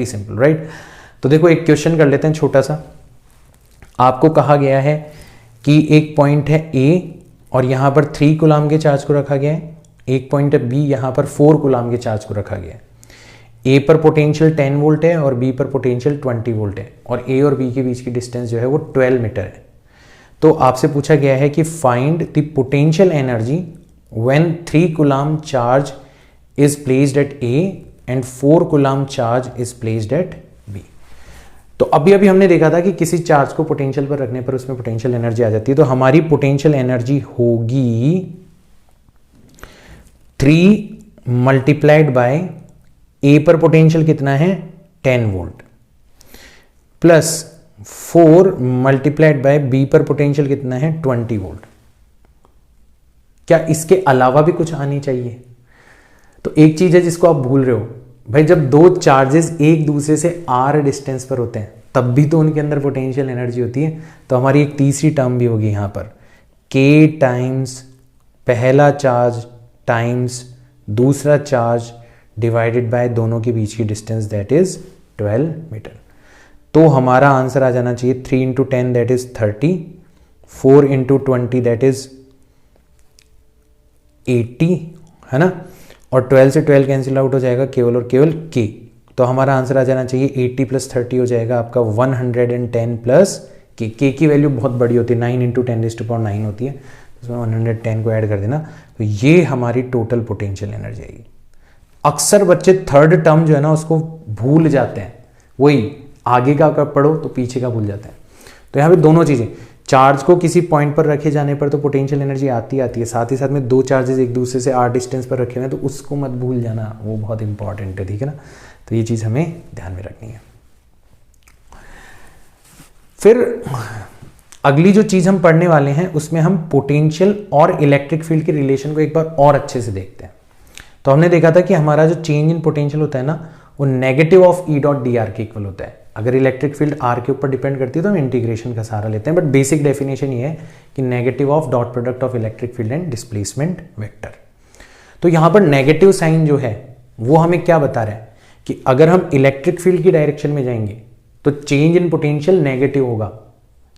simple right. तो देखो एक क्वेश्चन कर लेते हैं छोटा सा। आपको कहा गया है कि एक पॉइंट है A और यहां पर 3 कूलम के चार्ज को रखा गया है, एक पॉइंट है B यहां पर 4 कूलम के चार्ज को रखा गया है। A पर पोटेंशियल 10 वोल्ट है और B पर पोटेंशियल 20 वोल्ट है और A और B के बीच की डिस्टेंस जो है वो 12 मीटर है। तो आपसे पूछा गया है कि find the potential energy when 3 coulomb charge is placed eight A and 4 coulomb charge is placed eight B। तो अभी हमने देखा था कि किसी चार्ज को पोटेंशियल पर रखने पर उसमें पोटेंशियल एनर्जी आ जाती है। तो हमारी पोटेंशियल एनर्जी होगी 3 मल्टीप्लाइड बाय A पर पोटेंशियल कितना है 10 volt plus 4 multiplied bye B पर पोटेंशियल कितना है 20 वोल्ट। क्या इसके अलावा भी कुछ आनी चाहिए? तो एक चीज है जिसको आप भूल रहे हो भाई, जब दो चार्जेस एक दूसरे से r डिस्टेंस पर होते हैं तब भी तो उनके अंदर पोटेंशियल एनर्जी होती है। तो हमारी एक तीसरी टर्म भी होगी यहां पर, k टाइम्स पहला चार्ज टाइम्स दूसरा चार्ज डिवाइडेड बाय दोनों के बीच की डिस्टेंस दैट इज 12 मीटर। तो हमारा आंसर आ जाना चाहिए 3 into 10 that is 30, 4 into 20 that is 80, है ना। और 12 से 12 कैंसिल आउट हो जाएगा केवल और केवल k। तो हमारा आंसर आ जाना चाहिए 80 प्लस 30 हो जाएगा आपका 110 प्लस k की वैल्यू बहुत बड़ी होती है, 9 इंटू 10⁹ होती है, उसमें 110 को ऐड कर देना। तो ये हमारी टोटल पोटेंशियल एनर्जी आएगी। अक्सर बच्चे थर्ड टर्म जो है ना उसको भूल जाते हैं, वही आगे का कब पढ़ो तो पीछे का भूल जाते हैं। तो यहाँ पे दोनों चीजें, चार्ज को किसी पॉइंट पर रखे जाने पर तो पोटेंशियल एनर्जी आती है, साथ ही साथ में दो चार्जेस एक दूसरे से r डिस्टेंस पर रखे हुए हैं तो उसको मत भूल जाना, वो बहुत इंपॉर्टेंट है, ठीक है ना। तो ये चीज हमें ध्यान में रखनी है। फिर अगली जो चीज हम पढ़ने वाले हैं उसमें हम पोटेंशियल और इलेक्ट्रिक फील्ड के रिलेशन को एक बार और अच्छे से देखते हैं। तो हमने देखा था कि हमारा जो चेंज इन पोटेंशियल होता है ना वो negative of E dot D R के इक्वल होता है। अगर इलेक्ट्रिक फील्ड R के ऊपर डिपेंड करती है तो हम इंटीग्रेशन का सहारा लेते हैं, बट बेसिक डेफिनेशन ये है कि negative of dot product of electric field and displacement vector. तो यहां पर नेगेटिव साइन जो है वो हमें क्या बता रहा है कि अगर हम इलेक्ट्रिक फील्ड की डायरेक्शन में जाएंगे तो चेंज इन पोटेंशियल नेगेटिव होगा।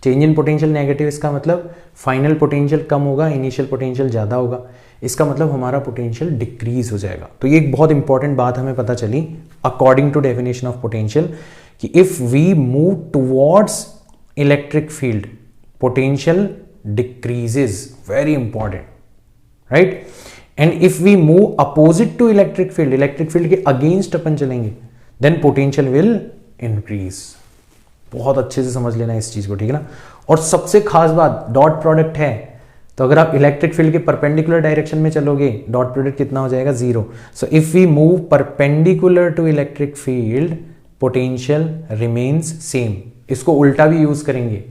चेंज इन पोटेंशियल नेगेटिव, इसका मतलब फाइनल पोटेंशियल कम होगा, इनिशियल पोटेंशियल ज्यादा होगा, इसका मतलब हमारा पोटेंशियल डिक्रीज हो जाएगा। तो ये एक बहुत इंपॉर्टेंट बात हमें पता चली according to definition of potential कि if we move towards electric field potential decreases, very important, right. And if we move opposite to electric field के अगेंस्ट अपन चलेंगे देन पोटेंशियल विल इंक्रीज। बहुत अच्छे से समझ लेना इस चीज को, ठीक है ना। और सबसे खास बात डॉट प्रोडक्ट है, तो अगर आप इलेक्ट्रिक फील्ड के परपेंडिकुलर डायरेक्शन में चलोगे डॉट प्रोडक्ट कितना हो जाएगा 0। So if we move perpendicular to electric field potential remains same. इसको उल्टा भी यूज करेंगे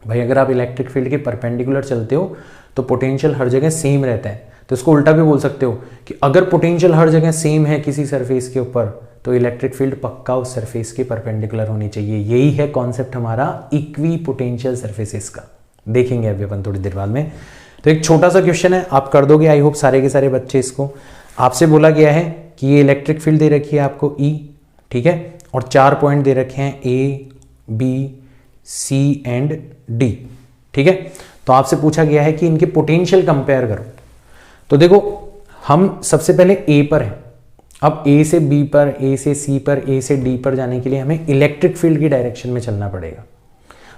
भाई, अगर आप इलेक्ट्रिक फील्ड के परपेंडिकुलर चलते हो तो पोटेंशियल हर जगह सेम रहता है। तो इसको उल्टा भी बोल सकते हो कि अगर पोटेंशियल हर जगह सेम है किसी सरफेस के ऊपर तो इलेक्ट्रिक फील्ड पक्का उस सरफेस के परपेंडिकुलर होनी चाहिए। यही है कॉन्सेप्ट हमारा इक्वी पोटेंशियल सरफेसेस का, देखेंगे अभी अपन थोड़ी देर बाद में। तो एक छोटा सा क्वेश्चन है, आप कर दोगे आई होप सारे के सारे बच्चे इसको। आपसे बोला गया है कि ये इलेक्ट्रिक फील्ड दे रखी है आपको E, ठीक है, और 4 पॉइंट दे रखे हैं A, B, C and D, ठीक है। तो आपसे पूछा गया है कि इनके पोटेंशियल कंपेयर करो। तो देखो हम सबसे पहले A पर हैं, अब A से B पर, A से C पर, A से D पर जाने के लिए हमें इलेक्ट्रिक फील्ड की डायरेक्शन में चलना पड़ेगा।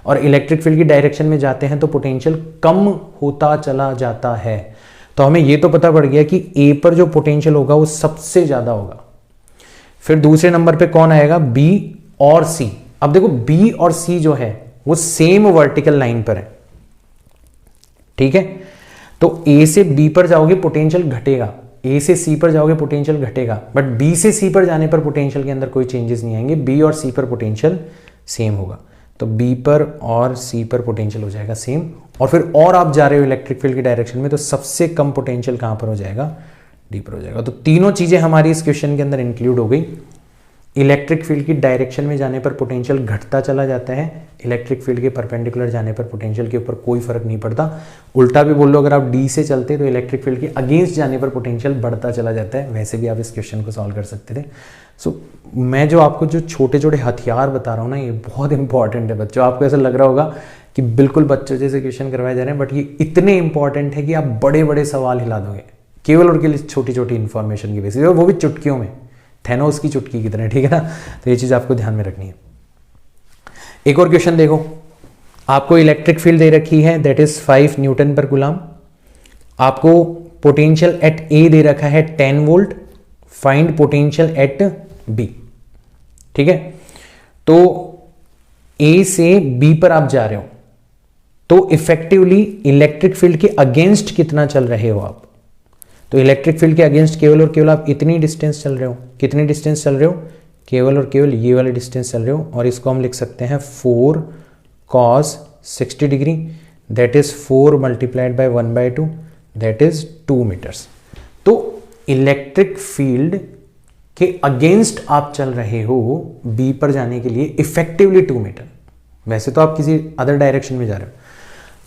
और इलेक्ट्रिक फील्ड की डायरेक्शन में जाते हैं तो पोटेंशियल कम होता चला जाता है। तो हमें यह तो पता पड़ गया कि A पर जो पोटेंशियल होगा वो सबसे ज्यादा होगा। फिर दूसरे नंबर पे कौन आएगा, बी और सी। अब देखो बी और सी जो है वो सेम वर्टिकल लाइन पर है, ठीक है। तो ए से बी पर जाओगे पोटेंशियल घटेगा, ए से सी पर जाओगे पोटेंशियल घटेगा, बट बी से सी पर जाने पर पोटेंशियल के अंदर कोई चेंजेस नहीं आएंगे, बी और सी पर पोटेंशियल सेम होगा। तो बी पर और सी पर पोटेंशियल हो जाएगा सेम, और फिर और आप जा रहे हो इलेक्ट्रिक फील्ड की डायरेक्शन में, तो सबसे कम पोटेंशियल कहां पर हो जाएगा, डी पर हो जाएगा। तो तीनों चीजें हमारी इस क्वेश्चन के अंदर इंक्लूड हो गई। इलेक्ट्रिक फील्ड की डायरेक्शन में जाने पर पोटेंशियल घटता चला जाता है, इलेक्ट्रिक फील्ड के परपेंडिकुलर जाने पर पोटेंशियल के ऊपर कोई फर्क नहीं पड़ता। उल्टा भी बोल लो, अगर आप डी से चलते तो इलेक्ट्रिक फील्ड के अगेंस्ट जाने पर पोटेंशियल बढ़ता चला जाता है। वैसे भी आप इस क्वेश्चन को सॉल्व कर सकते थे। सो मैं जो आपको जो छोटे छोटे हथियार बता रहा हूँ ना, ये बहुत इंपॉर्टेंट है बच्चों। आपको ऐसा लग रहा होगा कि बिल्कुल बच्चों जैसे क्वेश्चन करवाए जा रहे हैं, बट ये इतने इंपॉर्टेंट है कि आप बड़े बड़े सवाल हिला दोगे केवल और केवल छोटी छोटी इंफॉर्मेशन की बेसिस, और वो भी चुटकियों में, थैनोस की चुटकी की तरह, ठीक है ना। तो ये चीज आपको ध्यान में रखनी है। एक और क्वेश्चन देखो, आपको इलेक्ट्रिक फील्ड दे रखी है, that is 5 newton per coulomb. आपको पोटेंशियल एट ए दे रखा है 10 volt, find potential at B, ठीक है। तो ए से बी पर आप जा रहे हो, तो इफेक्टिवली इलेक्ट्रिक फील्ड के अगेंस्ट कितना चल रहे हो आप। तो इलेक्ट्रिक फील्ड के अगेंस्ट केवल और केवल आप इतनी डिस्टेंस चल रहे हो। कितनी डिस्टेंस चल रहे हो, केवल और केवल ये वाली डिस्टेंस चल रहे हो, और इसको हम लिख सकते हैं 4 cos 60 degree, that is 4 multiplied by 1/2, that is 2 metres. तो इलेक्ट्रिक फील्ड के अगेंस्ट आप चल रहे हो बी पर जाने के लिए इफेक्टिवली 2 मीटर। वैसे तो आप किसी अदर डायरेक्शन में जा रहे हो।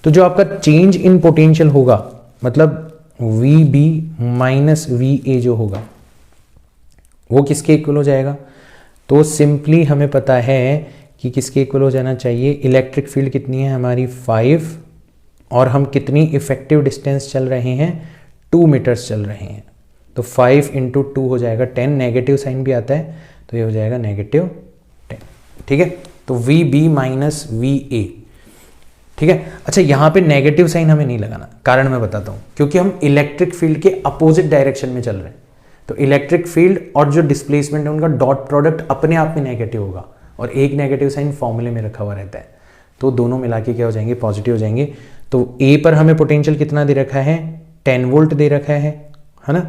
तो जो आपका चेंज इन पोटेंशियल होगा, मतलब V B minus V A जो होगा, वो किसके इक्वल हो जाएगा। तो सिंपली हमें पता है कि किसके इक्वल हो जाना चाहिए। इलेक्ट्रिक फील्ड कितनी है हमारी 5, और हम कितनी इफेक्टिव डिस्टेंस चल रहे हैं, 2 मीटर्स चल रहे हैं। तो 5 × 2 हो जाएगा 10, नेगेटिव साइन भी आता है, तो ये हो जाएगा -10, ठीक है। तो V B minus V A, ठीक है। अच्छा, यहां पे नेगेटिव साइन हमें नहीं लगाना, कारण मैं बताता हूं, क्योंकि हम इलेक्ट्रिक फील्ड के अपोजिट डायरेक्शन में चल रहे हैं। तो इलेक्ट्रिक फील्ड और जो डिस्प्लेसमेंट है उनका डॉट प्रोडक्ट अपने आप में नेगेटिव होगा, और एक नेगेटिव साइन फॉर्मूले में रखा हुआ रहता है, तो दोनों मिला के क्या हो जाएंगे, पॉजिटिव हो जाएंगे। तो ए पर हमें पोटेंशियल कितना दे रखा है, 10 वोल्ट दे रखा है ना।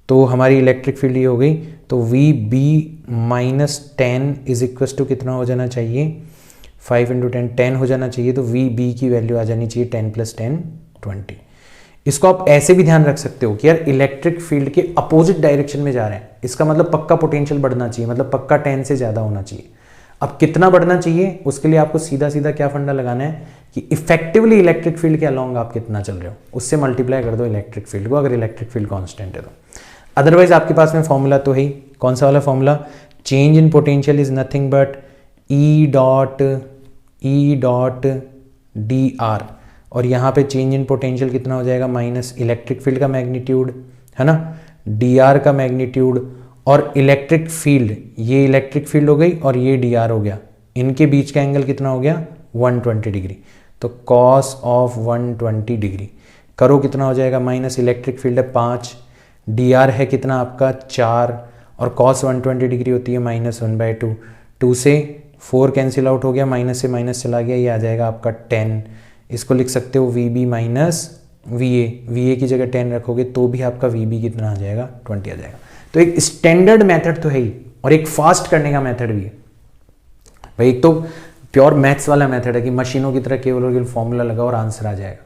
तो हमारी इलेक्ट्रिक फील्ड ये हो गई। तो V B minus 10 is equal to कितना हो जाना चाहिए, 5 × 10 10 हो जाना चाहिए। तो वी बी की वैल्यू आ जानी चाहिए 10 + 10 20। इसको आप ऐसे भी ध्यान रख सकते हो कि यार इलेक्ट्रिक फील्ड के अपोजिट डायरेक्शन में जा रहे हैं, इसका मतलब पक्का पोटेंशियल बढ़ना चाहिए, मतलब पक्का 10 से ज्यादा होना चाहिए। अब कितना बढ़ना चाहिए, उसके लिए आपको सीधा सीधा क्या फंडा लगाना है कि इफेक्टिवली इलेक्ट्रिक फील्ड के अलोंग आप कितना चल रहे हो, उससे मल्टीप्लाई कर दो इलेक्ट्रिक फील्ड को, अगर इलेक्ट्रिक फील्ड कांस्टेंट है तो। अदरवाइज आपके पास में फॉर्मूला तो है ही, कौन सा वाला formula, change in potential is nothing but E dot D R, और यहाँ पे चेंज इन पोटेंशियल कितना हो जाएगा, माइनस इलेक्ट्रिक फील्ड का मैग्नीट्यूड है ना, डी आर का मैग्नीट्यूड, और इलेक्ट्रिक फील्ड, ये इलेक्ट्रिक फील्ड हो गई और ये डी आर हो गया, इनके बीच का एंगल कितना हो गया, 120 डिग्री। तो कॉस ऑफ 120 डिग्री करो कितना हो जाएगा, माइनस इलेक्ट्रिक फील्ड है 5, डी आर है कितना आपका 4, और कॉस 120 डिग्री होती है -1/2, 2 से 4 कैंसिल आउट हो गया, माइनस से माइनस चला गया, ये आ जाएगा आपका 10। इसको लिख सकते हो V B minus V A की जगह 10 रखोगे तो भी आपका वी बी कितना आ जाएगा, 20 आ जाएगा। तो एक स्टैंडर्ड मेथड तो है ही, और एक फास्ट करने का मेथड भी है भाई। एक तो प्योर मैथ्स वाला मेथड है कि मशीनों की तरह केवल और केवल फॉर्मूला लगा और आंसर आ जाएगा,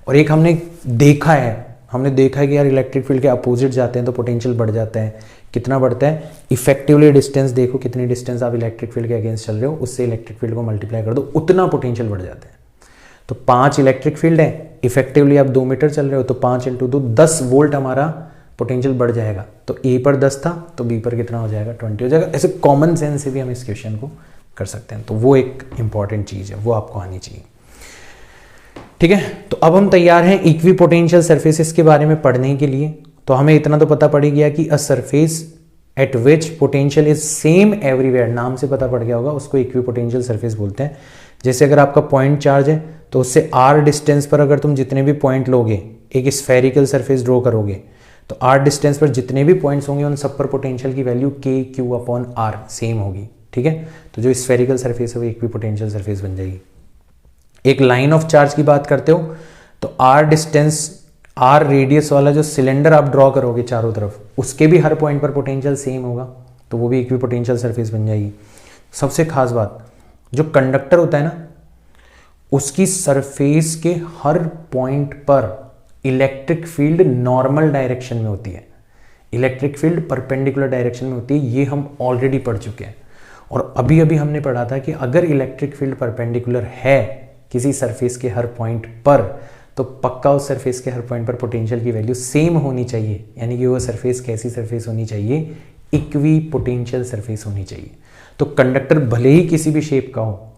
और एक हमने देखा है कि यार इलेक्ट्रिक फील्ड के अपोजिट जाते हैं तो पोटेंशियल बढ़ जाता है। कितना बढ़ता है, इफेक्टिवली डिस्टेंस देखो, कितनी डिस्टेंस आप इलेक्ट्रिक फील्ड के अगेंस्ट चल रहे हो, उससे इलेक्ट्रिक फील्ड को मल्टीप्लाई कर दो, उतना पोटेंशियल बढ़ जाता है। तो 5 इलेक्ट्रिक फील्ड है, इफेक्टिवली आप 2 मीटर चल रहे हो, तो 5 × 2 10 वोल्ट हमारा पोटेंशियल बढ़ जाएगा। तो ए पर 10 था तो बी पर कितना हो जाएगा, 20 हो जाएगा। ऐसे कॉमन सेंस से भी हम इस क्वेश्चन को कर सकते हैं। तो वो एक इंपॉर्टेंट चीज है, वो आपको आनी चाहिए, ठीक है। तो अब हम तैयार हैं इक्वी पोटेंशियल सरफेसेस के बारे में पढ़ने के लिए। तो हमें इतना तो पता पड़ गया कि a surface at which potential is same everywhere, नाम से पता पड़ गया होगा, उसको इक्वी पोटेंशियल सरफेस बोलते हैं। जैसे अगर आपका पॉइंट चार्ज है तो उससे r डिस्टेंस पर अगर तुम जितने भी पॉइंट लोगे, एक स्फेरिकल सरफेस ड्रॉ करोगे, तो r डिस्टेंस पर जितने भी पॉइंट्स होंगे उन सब पर पोटेंशियल की value k q upon r same होगी, ठीक है। तो जो स्फेरिकल सरफेस है वो इक्विपोटेंशियल सरफेस बन जाएगी। एक लाइन ऑफ चार्ज की बात करते हो तो r डिस्टेंस, r रेडियस वाला जो सिलेंडर आप ड्रॉ करोगे चारों तरफ, उसके भी हर पॉइंट पर पोटेंशियल सेम होगा, तो वो भी इक्विपोटेंशियल सरफेस बन जाएगी। सबसे खास बात, जो कंडक्टर होता है ना, उसकी सरफेस के हर पॉइंट पर इलेक्ट्रिक फील्ड नॉर्मल डायरेक्शन में होती है, इलेक्ट्रिक फील्ड परपेंडिकुलर डायरेक्शन में होती है। ये हम ऑलरेडी पढ़ चुके हैं। और अभी अभी हमने पढ़ा था कि अगर इलेक्ट्रिक फील्ड परपेंडिकुलर है किसी सरफेस के हर पॉइंट पर, तो पक्का उस सरफेस के हर पॉइंट पर पोटेंशियल की वैल्यू सेम होनी चाहिए। यानी कि वो सरफेस कैसी सरफेस होनी चाहिए, इक्वी पोटेंशियल सरफेस होनी चाहिए। तो कंडक्टर भले ही किसी भी शेप का हो,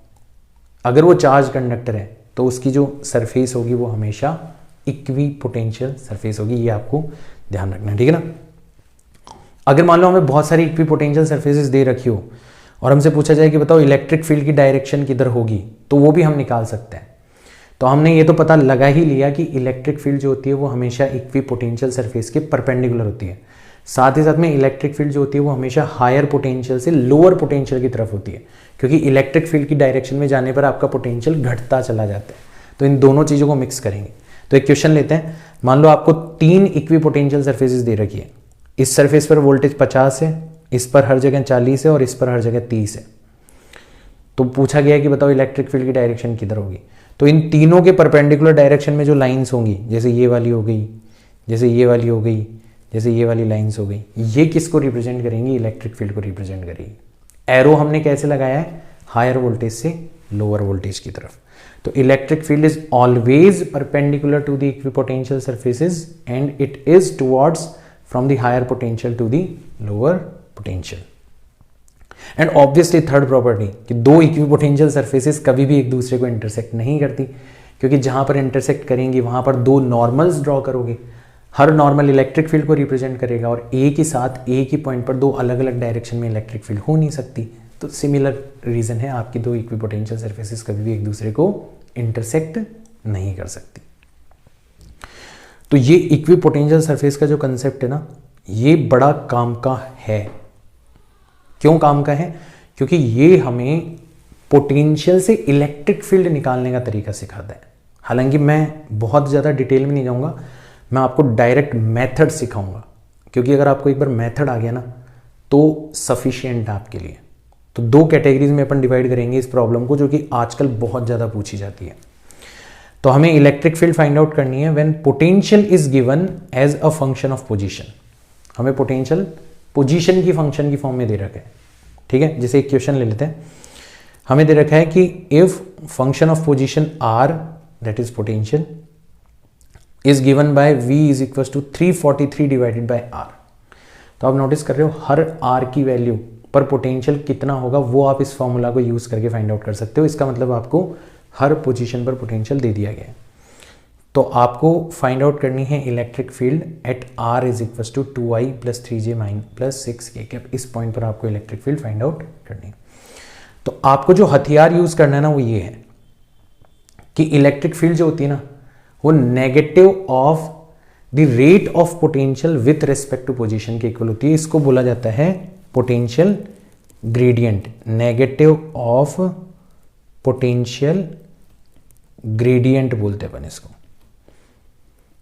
अगर वो चार्ज कंडक्टर है तो उसकी जो सरफेस होगी वो हमेशा इक्वी पोटेंशियल सरफेस होगी। ये आपको ध्यान रखना है, ठीक है ना। अगर मान लो हमें बहुत सारी इक्वी पोटेंशियल सरफेसेस दे रखी हो और हमसे पूछा जाए कि बताओ इलेक्ट्रिक फील्ड की डायरेक्शन किधर होगी, तो वो भी हम निकाल सकते हैं। तो हमने ये तो पता लगा ही लिया कि इलेक्ट्रिक फील्ड जो होती है वो हमेशा इक्वी पोटेंशियल सरफेस के परपेंडिकुलर होती है। साथ ही साथ में इलेक्ट्रिक फील्ड जो होती है वो हमेशा हायर पोटेंशियल से लोअर पोटेंशियल की तरफ होती है, क्योंकि इलेक्ट्रिक फील्ड की डायरेक्शन में जाने पर आपका पोटेंशियल घटता चला जाता है। तो इन दोनों चीज़ों को मिक्स करेंगे। तो एक क्वेश्चन लेते हैं। मान लो आपको 3 इक्वी पोटेंशियल सरफेसेस दे रखी है। इस सरफेस पर वोल्टेज 50 है, इस पर हर जगह 40 है और इस पर हर जगह 30 है। तो पूछा गया है कि बताओ इलेक्ट्रिक फील्ड की डायरेक्शन किधर होगी। तो इन तीनों के परपेंडिकुलर डायरेक्शन में जो लाइंस होंगी, जैसे ये वाली हो गई, जैसे ये वाली हो गई, जैसे ये वाली लाइंस हो गई, ये किसको रिप्रेजेंट करेंगी, इलेक्ट्रिक फील्ड को रिप्रेजेंट करेगी। एरो हमने कैसे लगाया है, हायर वोल्टेज से लोअर वोल्टेज की तरफ। तो electric field is always perpendicular to the equipotential surfaces and it is towards from the higher potential to the lower potential. And obviously third property कि दो इक्विपोटेंशियल सरफेसेस कभी भी एक दूसरे को इंटरसेक्ट नहीं करती, क्योंकि जहां पर इंटरसेक्ट करेंगी वहां पर दो नॉर्मल्स ड्रॉ करोगे। हर नॉर्मल इलेक्ट्रिक फील्ड को रिप्रेजेंट करेगा और एक ही साथ एक ही पॉइंट पर दो अलग अलग डायरेक्शन में इलेक्ट्रिक फील्ड हो नहीं सकती। तो सिमिलर रीजन है, आपकी दो इक्विपोटेंशियल सरफेसेस कभी भी एक दूसरे को इंटरसेक्ट नहीं कर सकती। तो ये इक्विपोटेंशियल सरफेस का जो कंसेप्ट है ना, ये बड़ा काम का है। क्यों काम का है? क्योंकि ये हमें पोटेंशियल से इलेक्ट्रिक फील्ड निकालने का तरीका सिखाता है। हालांकि मैं बहुत ज़्यादा डिटेल में नहीं जाऊंगा, मैं आपको डायरेक्ट मेथड सिखाऊंगा, क्योंकि अगर आपको एक बार मेथड आ गया ना तो सफिशिएंट है आपके लिए। तो दो कैटेगरीज में अपन डिवाइड करेंगे इस प्रॉब्लम को, जो कि आजकल बहुत ज़्यादा पूछी जाती है। तो हमें इलेक्ट्रिक फील्ड फाइंड आउट करनी है when potential is given as a function of position. हमें पोटेंशियल पोजीशन की फंक्शन की फॉर्म में दे रखा है, ठीक है। जैसे एक क्वेश्चन ले लेते हैं। हमें दे रखा है कि if function of position r, that is potential, is given by v is equal to 343 divided by r। तो आप नोटिस कर रहे हो हर r की वैल्यू पर पोटेंशियल कितना होगा वो आप इस फॉर्मूला को यूज करके फाइंड आउट कर सकते हो। इसका मतलब आपको हर पोजीशन पर पोटेंशियल दे दिया गया है। तो आपको फाइंड आउट करनी है electric field at r is equal to 2i plus 3j plus 6k cap. इस पॉइंट पर आपको इलेक्ट्रिक फील्ड फाइंड आउट करनी है। तो आपको जो हथियार यूज करना है ना वो ये है कि इलेक्ट्रिक फील्ड जो होती है ना वो negative of the rate of potential with respect to position के इक्वल होती है। इसको बोला जाता है potential gradient, negative of potential gradient बोलते हैं अपन इसको।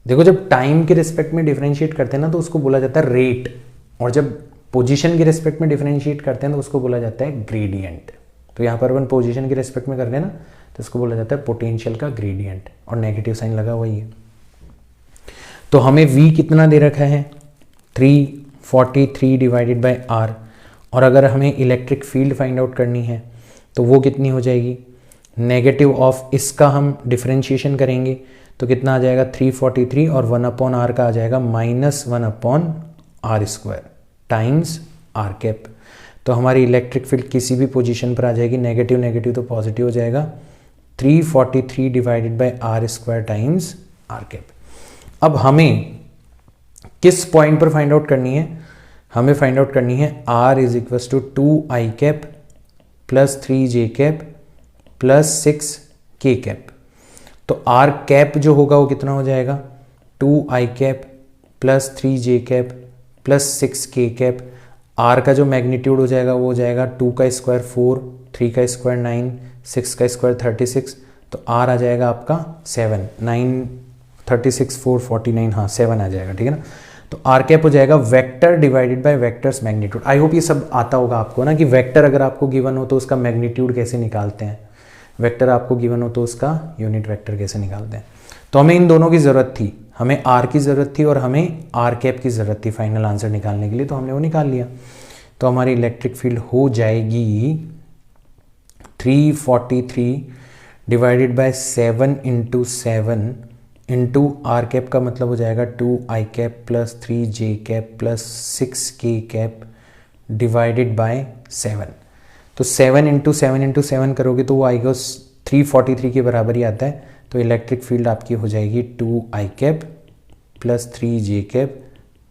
देखो जब टाइम के रिस्पेक्ट में डिफरेंशिएट करते हैं ना तो उसको बोला जाता है रेट, और जब पोजीशन के रिस्पेक्ट में डिफरेंशिएट करते हैं तो उसको बोला जाता है ग्रेडियंट। तो यहाँ पर अपन पोजीशन के रिस्पेक्ट में कर रहे हैं ना तो इसको बोला जाता है पोटेंशियल का ग्रेडियंट, और नेगेटिव साइन लगा हुआ ही है। तो हमें v कितना दे रखा है 343 डिवाइडेड बाय r, और अगर हमें इलेक्ट्रिक फील्ड फाइंड आउट करनी है तो वो कितनी हो जाएगी, नेगेटिव ऑफ इसका हम डिफरेंशिएशन करेंगे तो कितना आ जाएगा 343, और 1/r का आ जाएगा -1/r² टाइम्स r कैप। तो हमारी इलेक्ट्रिक फील्ड किसी भी पोजीशन पर आ जाएगी, नेगेटिव नेगेटिव तो पॉजिटिव हो जाएगा, 343 divided bye r² times r cap. अब हमें किस पॉइंट पर फाइंड आउट करनी है, हमें फाइंड आउट करनी है r is equal to 2i cap plus 3j cap plus 6k cap. तो r कैप जो होगा वो कितना हो जाएगा 2i cap plus 3 j cap plus 6 k cap. r का जो मैग्नीट्यूड हो जाएगा वो हो जाएगा 2 का स्क्वायर 4, 3 का स्क्वायर 9, 6 का स्क्वायर 36, तो r आ जाएगा आपका 7, 9 36 4 49, हाँ 7 आ जाएगा, ठीक है ना। तो r कैप हो जाएगा vector divided by vectors magnitude. I hope ये सब आता होगा आपको ना, कि वेक्टर अगर आपको गिवन हो तो उसका मैग्नीट्यूड कैसे निकालते हैं, वेक्टर आपको गिवन हो तो उसका यूनिट वेक्टर कैसे निकालते हैं। तो हमें इन दोनों की ज़रूरत थी, हमें r की ज़रूरत थी और हमें r कैप की ज़रूरत थी फाइनल आंसर निकालने के लिए, तो हमने वो निकाल लिया। तो हमारी इलेक्ट्रिक फील्ड हो जाएगी 343 divided by 7 into 7 into r cap का मतलब हो जाएगा 2 I cap plus 3 J cap plus 6 k cap divided by 7। तो 7 इंटू 7 इंटू 7 करोगे तो वो आएगा 343 के बराबर ही आता है। तो इलेक्ट्रिक फील्ड आपकी हो जाएगी 2 I cap plus 3 J cap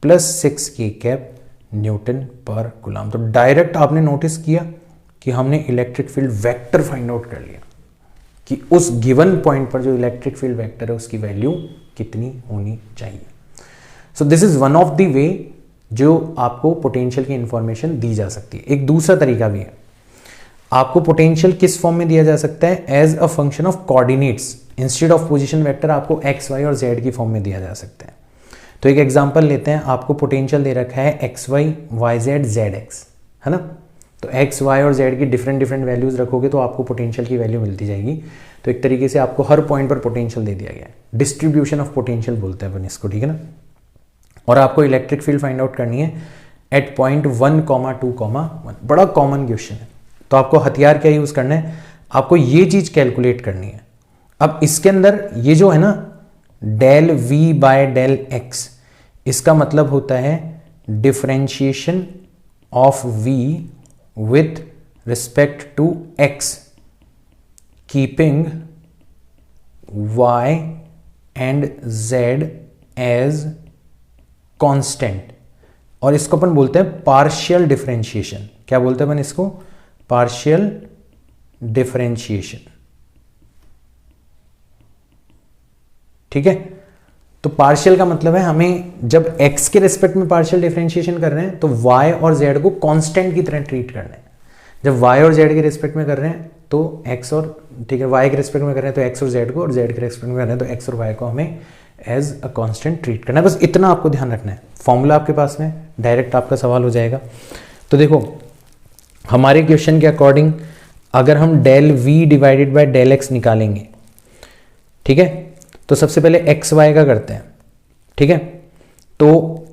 plus 6 k cap Newton per coulomb. तो डायरेक्ट आपने नोटिस किया कि हमने electric field vector find out कर लिया कि उस गिवन पॉइंट पर जो इलेक्ट्रिक फील्ड वेक्टर है उसकी वैल्यू कितनी होनी चाहिए। सो this is one of the way जो आपको पोटेंशियल की इंफॉर्मेशन दी जा सकती है। एक दूसरा तरीका भी है, आपको पोटेंशियल किस फॉर्म में दिया जा सकता है, as a function of coordinates. Instead of position vector आपको एक्स वाई और जेड की फॉर्म में दिया जा सकता है। तो एक एग्जांपल लेते हैं, आपको पोटेंशियल दे रखा है x y y z z x, है ना। तो एक्स वाई और जेड की डिफरेंट वैल्यूज रखोगे तो आपको पोटेंशियल की वैल्यू मिलती जाएगी। तो एक तरीके से आपको हर पॉइंट पर पोटेंशियल दे दिया गया है, डिस्ट्रीब्यूशन ऑफ पोटेंशियल बोलते हैं अपन इसको, ठीक है ना। और आपको इलेक्ट्रिक फील्ड फाइंड आउट करनी है एट पॉइंट 1, 2, 1। बड़ा कॉमन क्वेश्चन है। तो आपको हथियार क्या यूज करना है, आपको ये चीज कैलकुलेट करनी है। अब इसके अंदर ये जो है ना del we by del x, इसका मतलब होता है differentiation of v with respect to x keeping y and z as constant. और इसको अपन बोलते हैं पार्शियल डिफरेंशिएशन। क्या बोलते हैं अपन इसको, पार्शियल डिफरेंशिएशन, ठीक है। तो पार्शियल का मतलब है हमें जब x के रिस्पेक्ट में पार्शियल डिफरेंशिएशन कर रहे हैं तो y और z को कांस्टेंट की तरह ट्रीट करना है। जब y और z के रिस्पेक्ट में कर रहे हैं तो x और, ठीक है, y के रिस्पेक्ट में कर रहे हैं तो x और z को, और z के रिस्पेक्ट में कर रहे हैं तो x और y को हमें एज अ कांस्टेंट ट्रीट करना है। बस इतना आपको ध्यान रखना है। फॉर्मूला आपके पास में, डायरेक्ट आपका सवाल हो जाएगा। तो देखो हमारे क्वेश्चन के अकॉर्डिंग अगर हम del v divided by del x निकालेंगे, ठीक है, तो सबसे पहले एक्स वाई का करते हैं, ठीक है। तो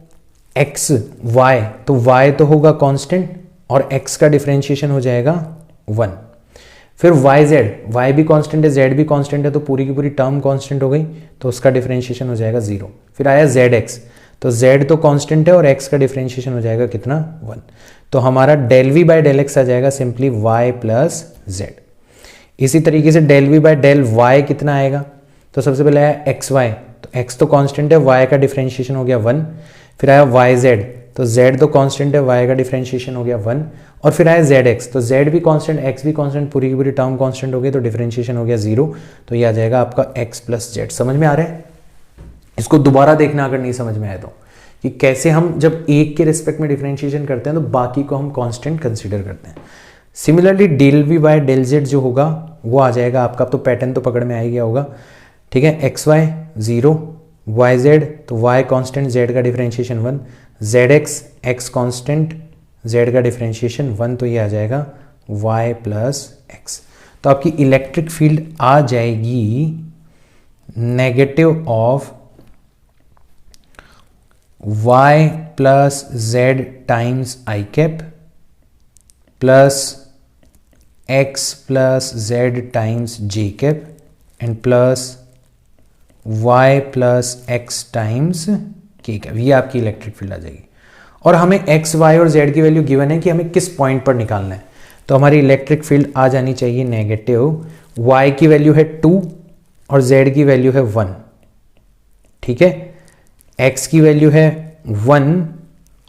एक्स वाई, तो वाई तो होगा कांस्टेंट और एक्स का डिफरेंशिएशन हो जाएगा 1। फिर वाई जेड, वाई भी कांस्टेंट है जेड भी कांस्टेंट है, तो पूरी की पूरी टर्म कांस्टेंट हो गई, तो उसका डिफरेंशिएशन हो जाएगा 0। फिर आया जेड एक्स, तो जेड तो कांस्टेंट है और एक्स का डिफरेंशिएशन हो जाएगा कितना, 1। तो हमारा del we by del x आ जाएगा सिंपली वाई प्लस जेड। इसी तरीके से del we by del y कितना आएगा, तो सबसे पहले आया एक्स वाई, तो एक्स तो कांस्टेंट है, वाई का डिफरेंशिएशन हो गया 1। फिर आया वाई जेड, तो जेड तो कांस्टेंट है, वाई का डिफरेंशिएशन हो गया 1। और फिर आया जेड एक्स, तो जेड भी कांस्टेंट एक्स भी कांस्टेंट, पूरी की पूरी टर्म कांस्टेंट हो गई, तो डिफरेंशिएशन हो गया 0। तो ये आ जाएगा आपका एक्स प्लस जेड। समझ में आ रहा है? इसको दोबारा देखना अगर नहीं समझ में आया तो, कि कैसे हम जब एक के रिस्पेक्ट में डिफरेंशिएशन करते हैं तो बाकी को हम कांस्टेंट कंसीडर करते हैं। Similarly del we by del z जो होगा वो आ जाएगा आपका, तो पैटर्न तो पकड़ में आ ही गया होगा, ठीक है। एक्स वाई 0, वाई जेड तो वाई कांस्टेंट, जेड का differentiation 1, Z x x constant, Z का डिफरेंशिएशन 1, तो ये आ जाएगा वाई प्लस एक्स। तो आपकी इलेक्ट्रिक फील्ड आ जाएगी negative of y plus z times I cap plus x plus z times j cap and plus y plus x times k cap. ये आपकी इलेक्ट्रिक फील्ड आ जाएगी। और हमें x, y और z की वैल्यू गिवन है कि हमें किस पॉइंट पर निकालना है, तो हमारी इलेक्ट्रिक फील्ड आ जानी चाहिए नेगेटिव। y की वैल्यू है 2 और z की वैल्यू है 1, ठीक है। x की वैल्यू है 1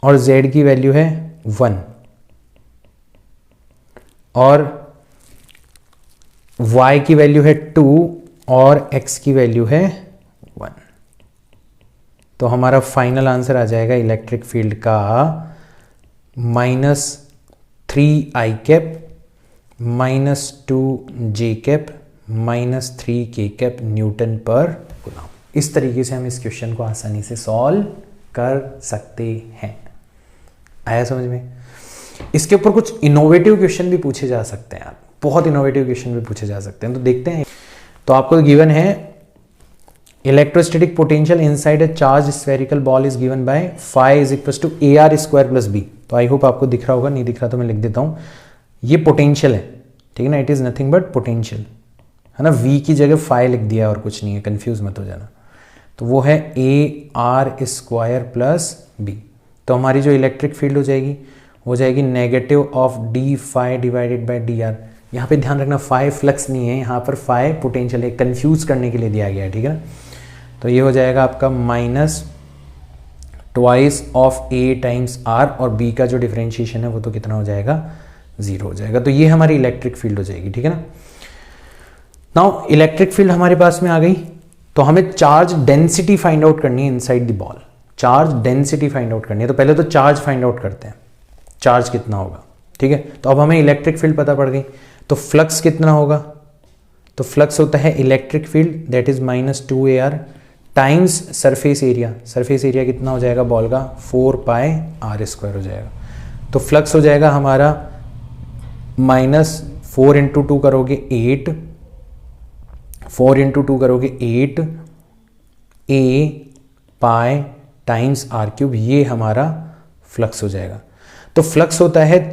और z की वैल्यू है 1 और y की वैल्यू है 2 और x की वैल्यू है 1। तो हमारा फाइनल आंसर आ जाएगा इलेक्ट्रिक फील्ड का -3i -2j -3k Newton per coulomb. इस तरीके से हम इस क्वेश्चन को आसानी से सॉल्व कर सकते हैं। आया समझ में? इसके ऊपर कुछ इनोवेटिव क्वेश्चन भी पूछे जा सकते हैं यार, बहुत इनोवेटिव क्वेश्चन भी पूछे जा सकते हैं, तो देखते हैं। तो आपको गिवन है electrostatic potential inside a charge spherical ball is given by phi is equal to AR square plus B। तो आई होप आपको दिख रहा होगा, नहीं दिख रहा तो मैं लिख देता हूँ। ये पोटेंशियल है, ठीक है ना, it is nothing but potential, है ना। V की जगह phi लिख दिया और कुछ नहीं है, कंफ्यूज मत हो जाना। तो वो है AR स्क्वायर प्लस B। तो हमारी जो इलेक्ट्रिक फील्ड हो जाएगी negative of d phi divided by dr। यहाँ पे ध्यान रखना phi फ्लक्स नहीं है, यहाँ पर phi पोटेंशियल है, कंफ्यूज करने के लिए दिया गया है, ठीक है ना। तो ये हो जाएगा आपका minus twice of A times R, और B का जो डिफरेंशिएशन है वो तो कितना हो जाएगा, 0 हो जाएगा। तो ये हमारी इलेक्ट्रिक फील्ड हो जाएगी, ठीक है ना। नाउ इलेक्ट्रिक फील्ड हमारे पास में आ गई, तो हमें चार्ज डेंसिटी फाइंड आउट करनी है inside the ball. Charge density find out करनी है, तो पहले तो चार्ज फाइंड आउट करते हैं, चार्ज कितना होगा, ठीक है। तो अब हमें इलेक्ट्रिक फील्ड पता पड़ गई, तो फ्लक्स कितना होगा, तो फ्लक्स होता है electric field that is -2AR times surface area. Surface area कितना हो जाएगा बॉल का, 4πr² हो जाएगा। तो फ्लक्स हो जाएगा हमारा -4 × 2 करोगे 8, 4 × 2 करोगे 8 A पाई टाइम्स r³, ये हमारा फ्लक्स हो जाएगा। तो फ्लक्स होता है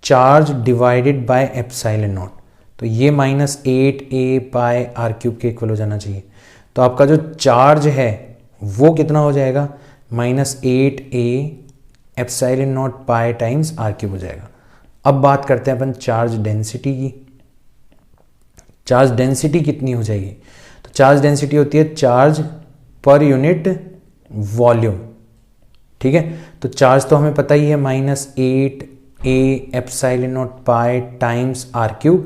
charge divided by epsilon not. तो ये -8A पाई r³ के इक्वल हो जाना चाहिए। तो आपका जो चार्ज है वो कितना हो जाएगा, -8A epsilon not pi times r³ हो जाएगा। अब बात करते हैं अपन चार्ज डेंसिटी की। चार्ज डेंसिटी कितनी हो जाएगी, तो चार्ज डेंसिटी होती है चार्ज पर यूनिट वॉल्यूम, ठीक है। तो चार्ज तो हमें पता ही है -8A epsilon not pi times r³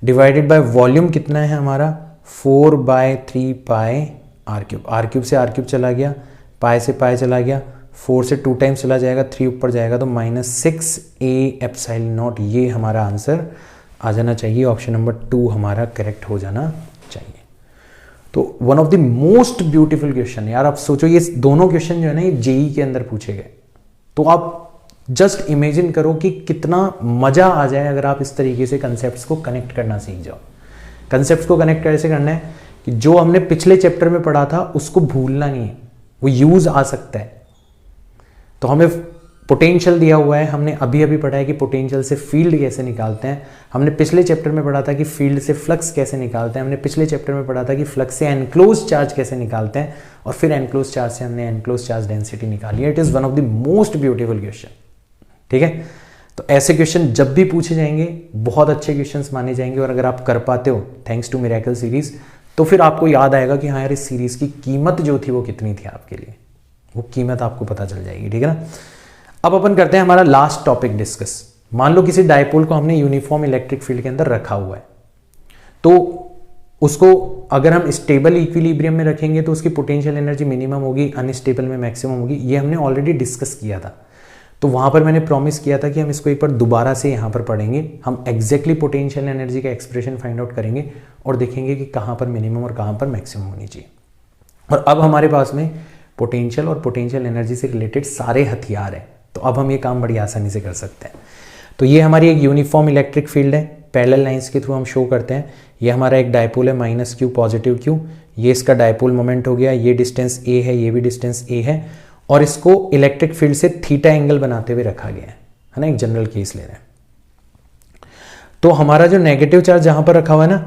divided by volume कितना है हमारा 4/3 पाई r³। r³ से r³ चला गया, पाई से पाई चला गया, 4 से 2 टाइम्स चला जाएगा, 3 ऊपर जाएगा, तो -6A एप्सिलॉन नॉट, ये हमारा आंसर आ जाना चाहिए। ऑप्शन नंबर 2 हमारा करेक्ट हो जाना चाहिए। तो one of the most beautiful question यार, आप सोचो ये दोनों क्वेश्चन जो है ना ये जेई के अंदर पूछे गए, तो आप जस्ट इमेजिन करो कि कितना मजा आ जाए अगर आप इस तरीके से कंसेप्ट्स को कनेक्ट करना सीख जाओ। कंसेप्ट्स को कनेक्ट कैसे करना है कि जो हमने पिछले चैप्टर में पढ़ा था उसको भूलना नहीं है, वो यूज आ सकता है। तो हमें पोटेंशियल दिया हुआ है, हमने अभी अभी पढ़ा है कि पोटेंशियल से फील्ड कैसे निकालते हैं। हमने पिछले चैप्टर में पढ़ा था कि फील्ड से फ्लक्स कैसे निकालते हैं। हमने पिछले चैप्टर में पढ़ा था कि फ्लक्स से एनक्लोज चार्ज कैसे निकालते हैं, और फिर एनक्लोज चार्ज से हमने एनक्लोज चार्ज डेंसिटी निकाली है। It is one of the most beautiful question, ठीक है। तो ऐसे क्वेश्चन जब भी पूछे जाएंगे बहुत अच्छे क्वेश्चंस माने जाएंगे, और अगर आप कर पाते हो थैंक्स टू मिरेकल सीरीज, तो फिर आपको याद आएगा कि हाँ यार इस सीरीज की कीमत जो थी वो कितनी थी आपके लिए, वो कीमत आपको पता चल जाएगी, ठीक है ना। अब अपन करते हैं हमारा लास्ट टॉपिक डिस्कस। मान लो किसी डायपोल को हमने यूनिफॉर्म इलेक्ट्रिक फील्ड के अंदर रखा हुआ है, तो उसको अगर हम स्टेबल इक्विलिब्रियम में रखेंगे तो उसकी पोटेंशियल एनर्जी मिनिमम होगी, अनस्टेबल में मैक्सिमम होगी। ये हमने ऑलरेडी डिस्कस किया था। तो वहां पर मैंने प्रॉमिस किया था कि हम इसको एक बार दोबारा से यहाँ पर पढ़ेंगे, हम एग्जैक्टली पोटेंशियल एनर्जी का एक्सप्रेशन फाइंड आउट करेंगे और देखेंगे कि कहाँ पर मिनिमम और कहाँ पर मैक्सिमम होनी चाहिए। और अब हमारे पास में पोटेंशियल और पोटेंशियल एनर्जी से रिलेटेड सारे हथियार हैं, तो अब हम ये काम बड़ी आसानी से कर सकते हैं। तो ये हमारी एक यूनिफॉर्म इलेक्ट्रिक फील्ड है, पैरेलल लाइंस के थ्रू हम शो करते हैं। ये हमारा एक डायपोल है -q पॉजिटिव q, ये इसका डायपोल मोमेंट हो गया, ये डिस्टेंस a है, ये भी डिस्टेंस a है, और इसको इलेक्ट्रिक फील्ड से थीटा एंगल बनाते हुए रखा गया है ना, एक जनरल केस ले रहे हैं। तो हमारा जो नेगेटिव चार्ज जहां पर रखा हुआ है ना,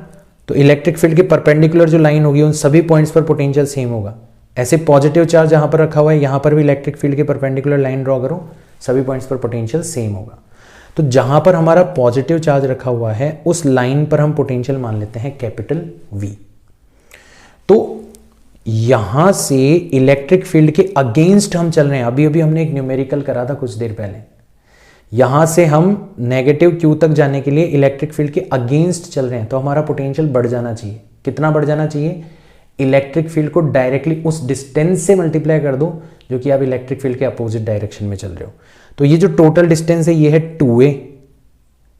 तो इलेक्ट्रिक फील्ड के परपेंडिकुलर जो लाइन होगी उन सभी पॉइंट्स पर पोटेंशियल सेम होगा। ऐसे पॉजिटिव चार्ज जहां पर रखा हुआ है यहां पर भी इलेक्ट्रिक फील्ड के परपेंडिकुलर लाइन ड्रॉ करो, सभी पॉइंट्स पर पोटेंशियल सेम होगा। तो जहां पर हमारा पॉजिटिव चार्ज रखा हुआ है उस लाइन पर हम पोटेंशियल मान लेते हैं कैपिटल V। तो यहां से इलेक्ट्रिक फील्ड के अगेंस्ट हम चल रहे हैं। अभी अभी हमने एक न्यूमेरिकल करा था कुछ देर पहले, यहां से हम नेगेटिव Q तक जाने के लिए इलेक्ट्रिक फील्ड के अगेंस्ट चल रहे हैं, तो हमारा पोटेंशियल बढ़ जाना चाहिए। कितना बढ़ जाना चाहिए, इलेक्ट्रिक फील्ड को डायरेक्टली उस डिस्टेंस से मल्टीप्लाई कर दो जो कि आप इलेक्ट्रिक फील्ड के अपोजिट डायरेक्शन में चल रहे हो। तो ये जो टोटल डिस्टेंस है ये है 2a,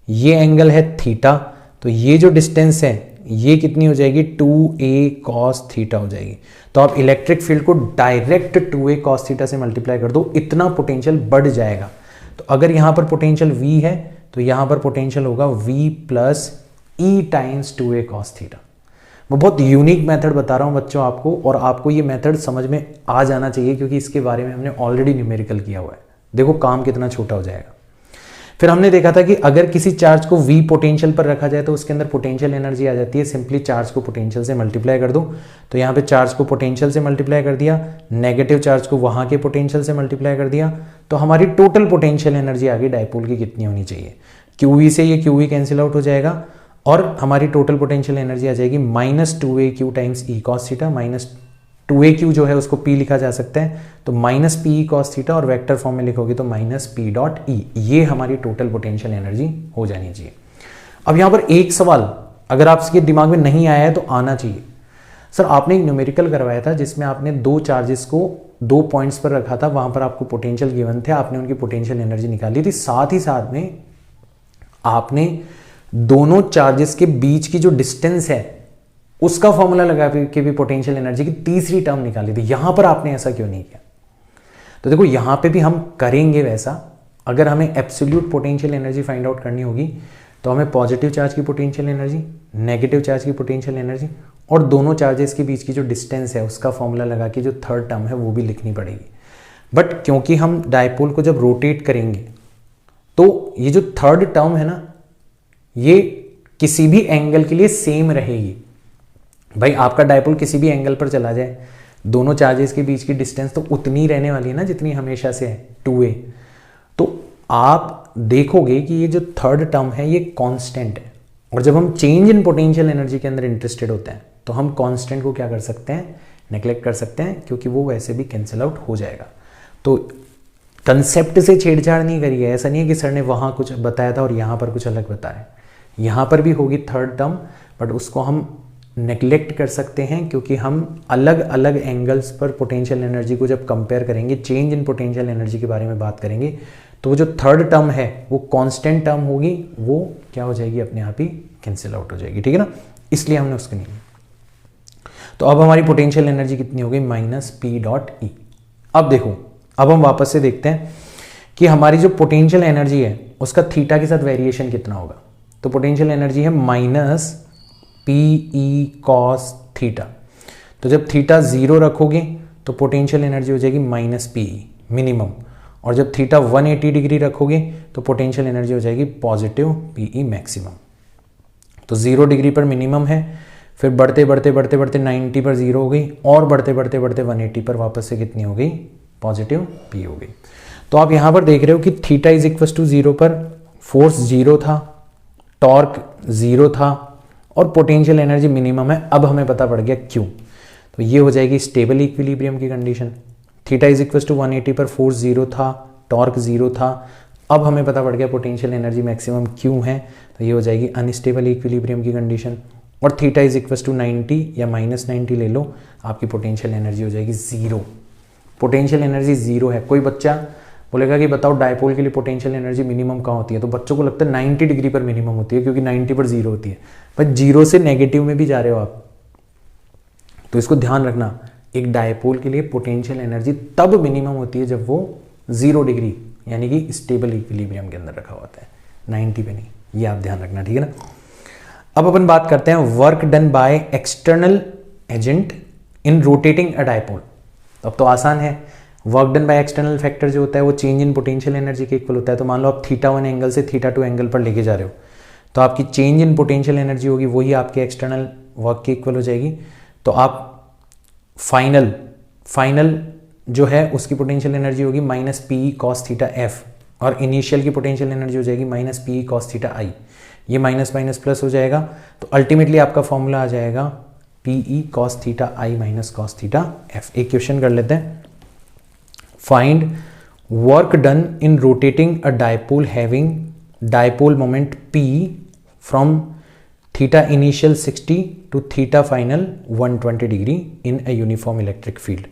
ये एंगल है थीटा, तो ये जो डिस्टेंस है ये कितनी हो जाएगी 2a cos थीटा हो जाएगी। तो आप इलेक्ट्रिक फील्ड को डायरेक्ट 2a cos थीटा से मल्टीप्लाई कर दो, इतना पोटेंशियल बढ़ जाएगा। तो अगर यहां पर पोटेंशियल v है तो यहां पर पोटेंशियल होगा v plus e times 2a cos theta. मैं बहुत यूनिक मेथड बता रहा हूं बच्चों आपको, और आपको ये मेथड समझ में आ जाना चाहिए क्योंकि इसके बारे में हमने ऑलरेडी न्यूमेरिकल किया हुआ है। देखो काम कितना छोटा हो जाएगा। फिर हमने देखा था कि अगर किसी चार्ज को v पोटेंशियल पर रखा जाए तो उसके अंदर पोटेंशियल एनर्जी आ जाती है। सिंपली चार्ज को पोटेंशियल से मल्टीप्लाई कर दो। तो यहाँ पे चार्ज को पोटेंशियल से मल्टीप्लाई कर दिया, नेगेटिव चार्ज को वहां के पोटेंशियल से मल्टीप्लाई कर दिया, तो हमारी टोटल पोटेंशियल एनर्जी आगे डायपोल की कितनी होनी चाहिए। QV से ये QV कैंसिल आउट हो जाएगा और हमारी टोटल पोटेंशियल एनर्जी आ जाएगी -2aq times e cos theta. -2aq जो है उसको p लिखा जा सकता है, तो -pe cos थीटा, और वेक्टर फॉर्म में लिखोगे तो -p डॉट e। ये हमारी टोटल पोटेंशियल एनर्जी हो जानी चाहिए। अब यहां पर एक सवाल अगर आपके दिमाग में नहीं आया है तो आना चाहिए। सर आपने एक न्यूमेरिकल करवाया था जिसमें आपने दो चार्जेस को 2 पॉइंट्स पर रखा था, वहां पर आपको पोटेंशियल गिवन थे, आपने उनकी पोटेंशियल एनर्जी निकाली थी, साथ ही साथ में आपने दोनों चार्जेस के बीच की जो डिस्टेंस है उसका फॉर्मूला लगा के भी पोटेंशियल एनर्जी की तीसरी टर्म निकाली थी। यहां पर आपने ऐसा क्यों नहीं किया? तो देखो यहां पे भी हम करेंगे वैसा। अगर हमें absolute potential energy find out करनी होगी तो हमें पॉजिटिव चार्ज की पोटेंशियल एनर्जी, नेगेटिव चार्ज की पोटेंशियल एनर्जी और दोनों चार्जेस के बीच की जो डिस्टेंस है उसका फॉर्मूला लगा के जो थर्ड टर्म है वो भी लिखनी पड़ेगी। बट क्योंकि हम डायपोल को जब रोटेट करेंगे तो ये जो थर्ड टर्म है ना ये किसी भी एंगल के लिए सेम रहेगी। भाई आपका डायपोल किसी भी एंगल पर चला जाए, दोनों चार्जेस के बीच की डिस्टेंस तो उतनी रहने वाली है ना जितनी हमेशा से है 2a। तो आप देखोगे कि ये जो थर्ड टर्म है ये कांस्टेंट है, और जब हम चेंज इन पोटेंशियल एनर्जी के अंदर इंटरेस्टेड होते हैं तो हम कांस्टेंट को क्या कर सकते हैं, नेग्लेक्ट कर सकते हैं, क्योंकि वो वैसे भी कैंसिल आउट हो जाएगा। तो कंसेप्ट से छेड़छाड़ नहीं करिए। ऐसा नहीं है कि सर ने वहां कुछ बताया था और यहां पर कुछ अलग बताया। यहां पर भी होगी थर्ड टर्म, बट उसको हम नेग्लेक्ट कर सकते हैं क्योंकि हम अलग अलग एंगल्स पर पोटेंशियल एनर्जी को जब कंपेयर करेंगे, चेंज इन पोटेंशियल एनर्जी के बारे में बात करेंगे, तो वो जो थर्ड टर्म है वो कांस्टेंट टर्म होगी, वो क्या हो जाएगी, अपने आप ही कैंसिल आउट हो जाएगी। ठीक है ना, इसलिए हमने उसको नहीं। तो अब हमारी पोटेंशियल एनर्जी कितनी हो गई, -p डॉट e। अब देखो, अब हम वापस से देखते हैं कि हमारी जो पोटेंशियल एनर्जी है उसका थीटा के साथ वेरिएशन कितना होगा। तो पोटेंशियल एनर्जी है -pe cos थीटा। तो जब थीटा 0 रखोगे तो पोटेंशियल एनर्जी हो जाएगी -pe मिनिमम, और जब थीटा 180 डिग्री रखोगे तो पोटेंशियल एनर्जी हो जाएगी +pe मैक्सिमम। तो 0 डिग्री पर मिनिमम है, फिर बढ़ते बढ़ते बढ़ते बढ़ते 90 पर 0 हो गई, और बढ़ते बढ़ते बढ़ते 180 पर वापस से कितनी हो गई, +p हो गई। तो आप यहां पर देख रहे हो कि थीटा इज इक्वल टू 0 पर फोर्स 0 था, टॉर्क 0 था, और पोटेंशियल एनर्जी मिनिमम है। अब हमें पता पड़ गया क्यों। तो ये हो जाएगी स्टेबल इक्विलिब्रियम की condition. Theta is equal to 180 पर फोर्स 0 था, टॉर्क 0 था। अब हमें पता पड़ गया पोटेंशियल एनर्जी मैक्सिमम क्यों है, तो ये हो जाएगी अनस्टेबल इक्विलिब्रियम की कंडीशन। और थीटा इज इक्वल टू 90 या -90 ले लो, आपकी पोटेंशियल एनर्जी हो जाएगी 0। पोटेंशियल एनर्जी 0 है। कोई बच्चा बोलेगा कि बताओ डायपोल के लिए पोटेंशियल एनर्जी मिनिमम कहाँ होती है, तो बच्चों को लगता है 90 डिग्री पर मिनिमम होती है, क्योंकि 90 पर 0 होती है। पर 0 से नेगेटिव में भी जा रहे हो आप, तो इसको ध्यान रखना। एक डायपोल के लिए पोटेंशियल एनर्जी तब मिनिमम होती है जब वो 0 डिग्री यानी कि स्टेबल इक्विलिब्रियम के अंदर रखा होता है, 90 पे नहीं। ये आप ध्यान रखना, ठीक है ना। अब अपन बात करते हैं work done by external agent in rotating a dipole. अब तो आसान है। Work done by external factor जो होता है वो चेंज इन पोटेंशियल एनर्जी के इक्वल होता है। तो मान लो आप θ1 एंगल से θ2 एंगल पर लेके जा रहे हो, तो आपकी चेंज इन पोटेंशियल एनर्जी होगी वही आपके एक्सटर्नल वर्क के इक्वल हो जाएगी। तो आप फाइनल जो है उसकी पोटेंशियल एनर्जी होगी -pe cos θf, और इनिशियल की पोटेंशियल एनर्जी हो जाएगी -pe cos θi। ये माइनस माइनस प्लस हो जाएगा, तो अल्टीमेटली आपका फॉर्मूला आ जाएगा pe cos θi minus cos θf। एक क्वेश्चन कर लेते हैं। Find work done in rotating a dipole having dipole moment p from theta initial 60 to theta final 120 degree in a uniform electric field.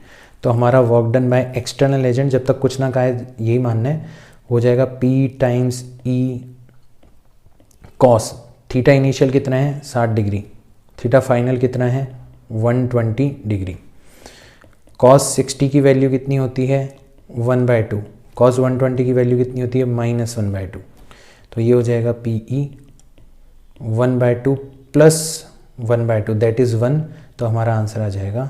तो हमारा work done by external agent, जब तक कुछ ना कहा यही मानना है, हो जाएगा P times E cos theta initial कितना है 60 डिग्री, थीटा फाइनल कितना है 120 डिग्री। कॉस 60 की वैल्यू कितनी होती है 1/2, कॉस 120 की वैल्यू कितनी होती है -1/2। तो ये हो जाएगा PE 1/2 प्लस 1/2 दैट इज़ 1। तो हमारा आंसर आ जाएगा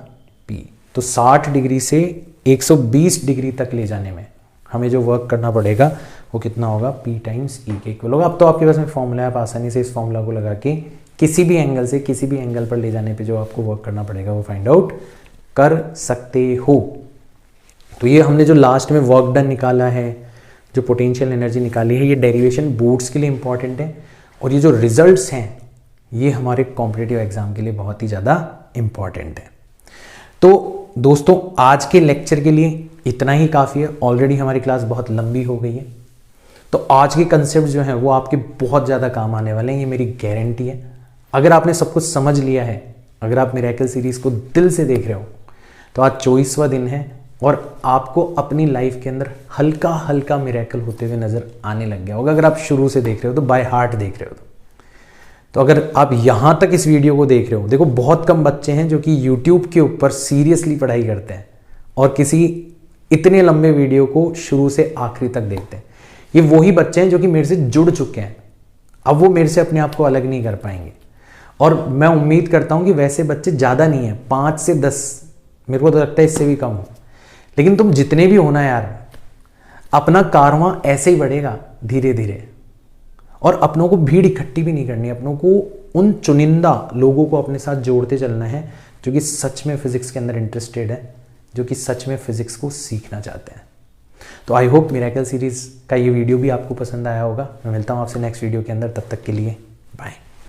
P। तो 60 डिग्री से 120 डिग्री तक ले जाने में हमें जो वर्क करना पड़ेगा वो कितना होगा P टाइम्स E के इक्वल होगा। अब तो आपके पास में फॉर्मूला है, आप आसानी से इस फॉर्मूला को लगा के किसी भी एंगल से किसी भी एंगल पर ले जाने पे जो आपको वर्क करना पड़ेगा वो फाइंड आउट कर सकते हो। तो ये हमने जो लास्ट में वर्क डन निकाला है, जो पोटेंशियल एनर्जी निकाली है, ये डेरिवेशन बोर्ड्स के लिए इंपॉर्टेंट है और ये जो रिजल्ट्स हैं ये हमारे कॉम्पिटिटिव एग्जाम के लिए बहुत ही ज़्यादा इंपॉर्टेंट है। तो दोस्तों आज के लेक्चर के लिए इतना ही काफ़ी है, ऑलरेडी हमारी क्लास बहुत लंबी हो गई है। तो आज के कंसेप्ट जो हैं वो आपके बहुत ज़्यादा काम आने वाले हैं, ये मेरी गारंटी है। अगर आपने सब कुछ समझ लिया है, अगर आप मिरेकल सीरीज़ को दिल से देख रहे हो, तो आज 24वां दिन है और आपको अपनी लाइफ के अंदर हल्का हल्का मिरेकल होते हुए नज़र आने लग गया होगा। अगर आप शुरू से देख रहे हो तो बाय हार्ट देख रहे हो तो अगर आप यहाँ तक इस वीडियो को देख रहे हो, देखो बहुत कम बच्चे हैं जो कि यूट्यूब के ऊपर सीरियसली पढ़ाई करते हैं और किसी इतने लंबे वीडियो को शुरू से आखिरी तक देखते हैं। ये वही बच्चे हैं जो कि मेरे से जुड़ चुके हैं, अब वो मेरे से अपने आप को अलग नहीं कर पाएंगे। और मैं उम्मीद करता हूँ कि वैसे बच्चे ज़्यादा नहीं है, 5 से 10, मेरे को तो लगता है इससे भी कम हो। लेकिन तुम जितने भी होना यार, अपना कारवां ऐसे ही बढ़ेगा धीरे धीरे, और अपनों को भीड़ इकट्ठी भी नहीं करनी, अपनों को उन चुनिंदा लोगों को अपने साथ जोड़ते चलना है जो कि सच में फिजिक्स के अंदर इंटरेस्टेड है, जो कि सच में फिजिक्स को सीखना चाहते हैं। तो आई होप मिरेकल सीरीज का ये वीडियो भी आपको पसंद आया होगा। मैं मिलता हूँ आपसे नेक्स्ट वीडियो के अंदर, तब तक के लिए बाय।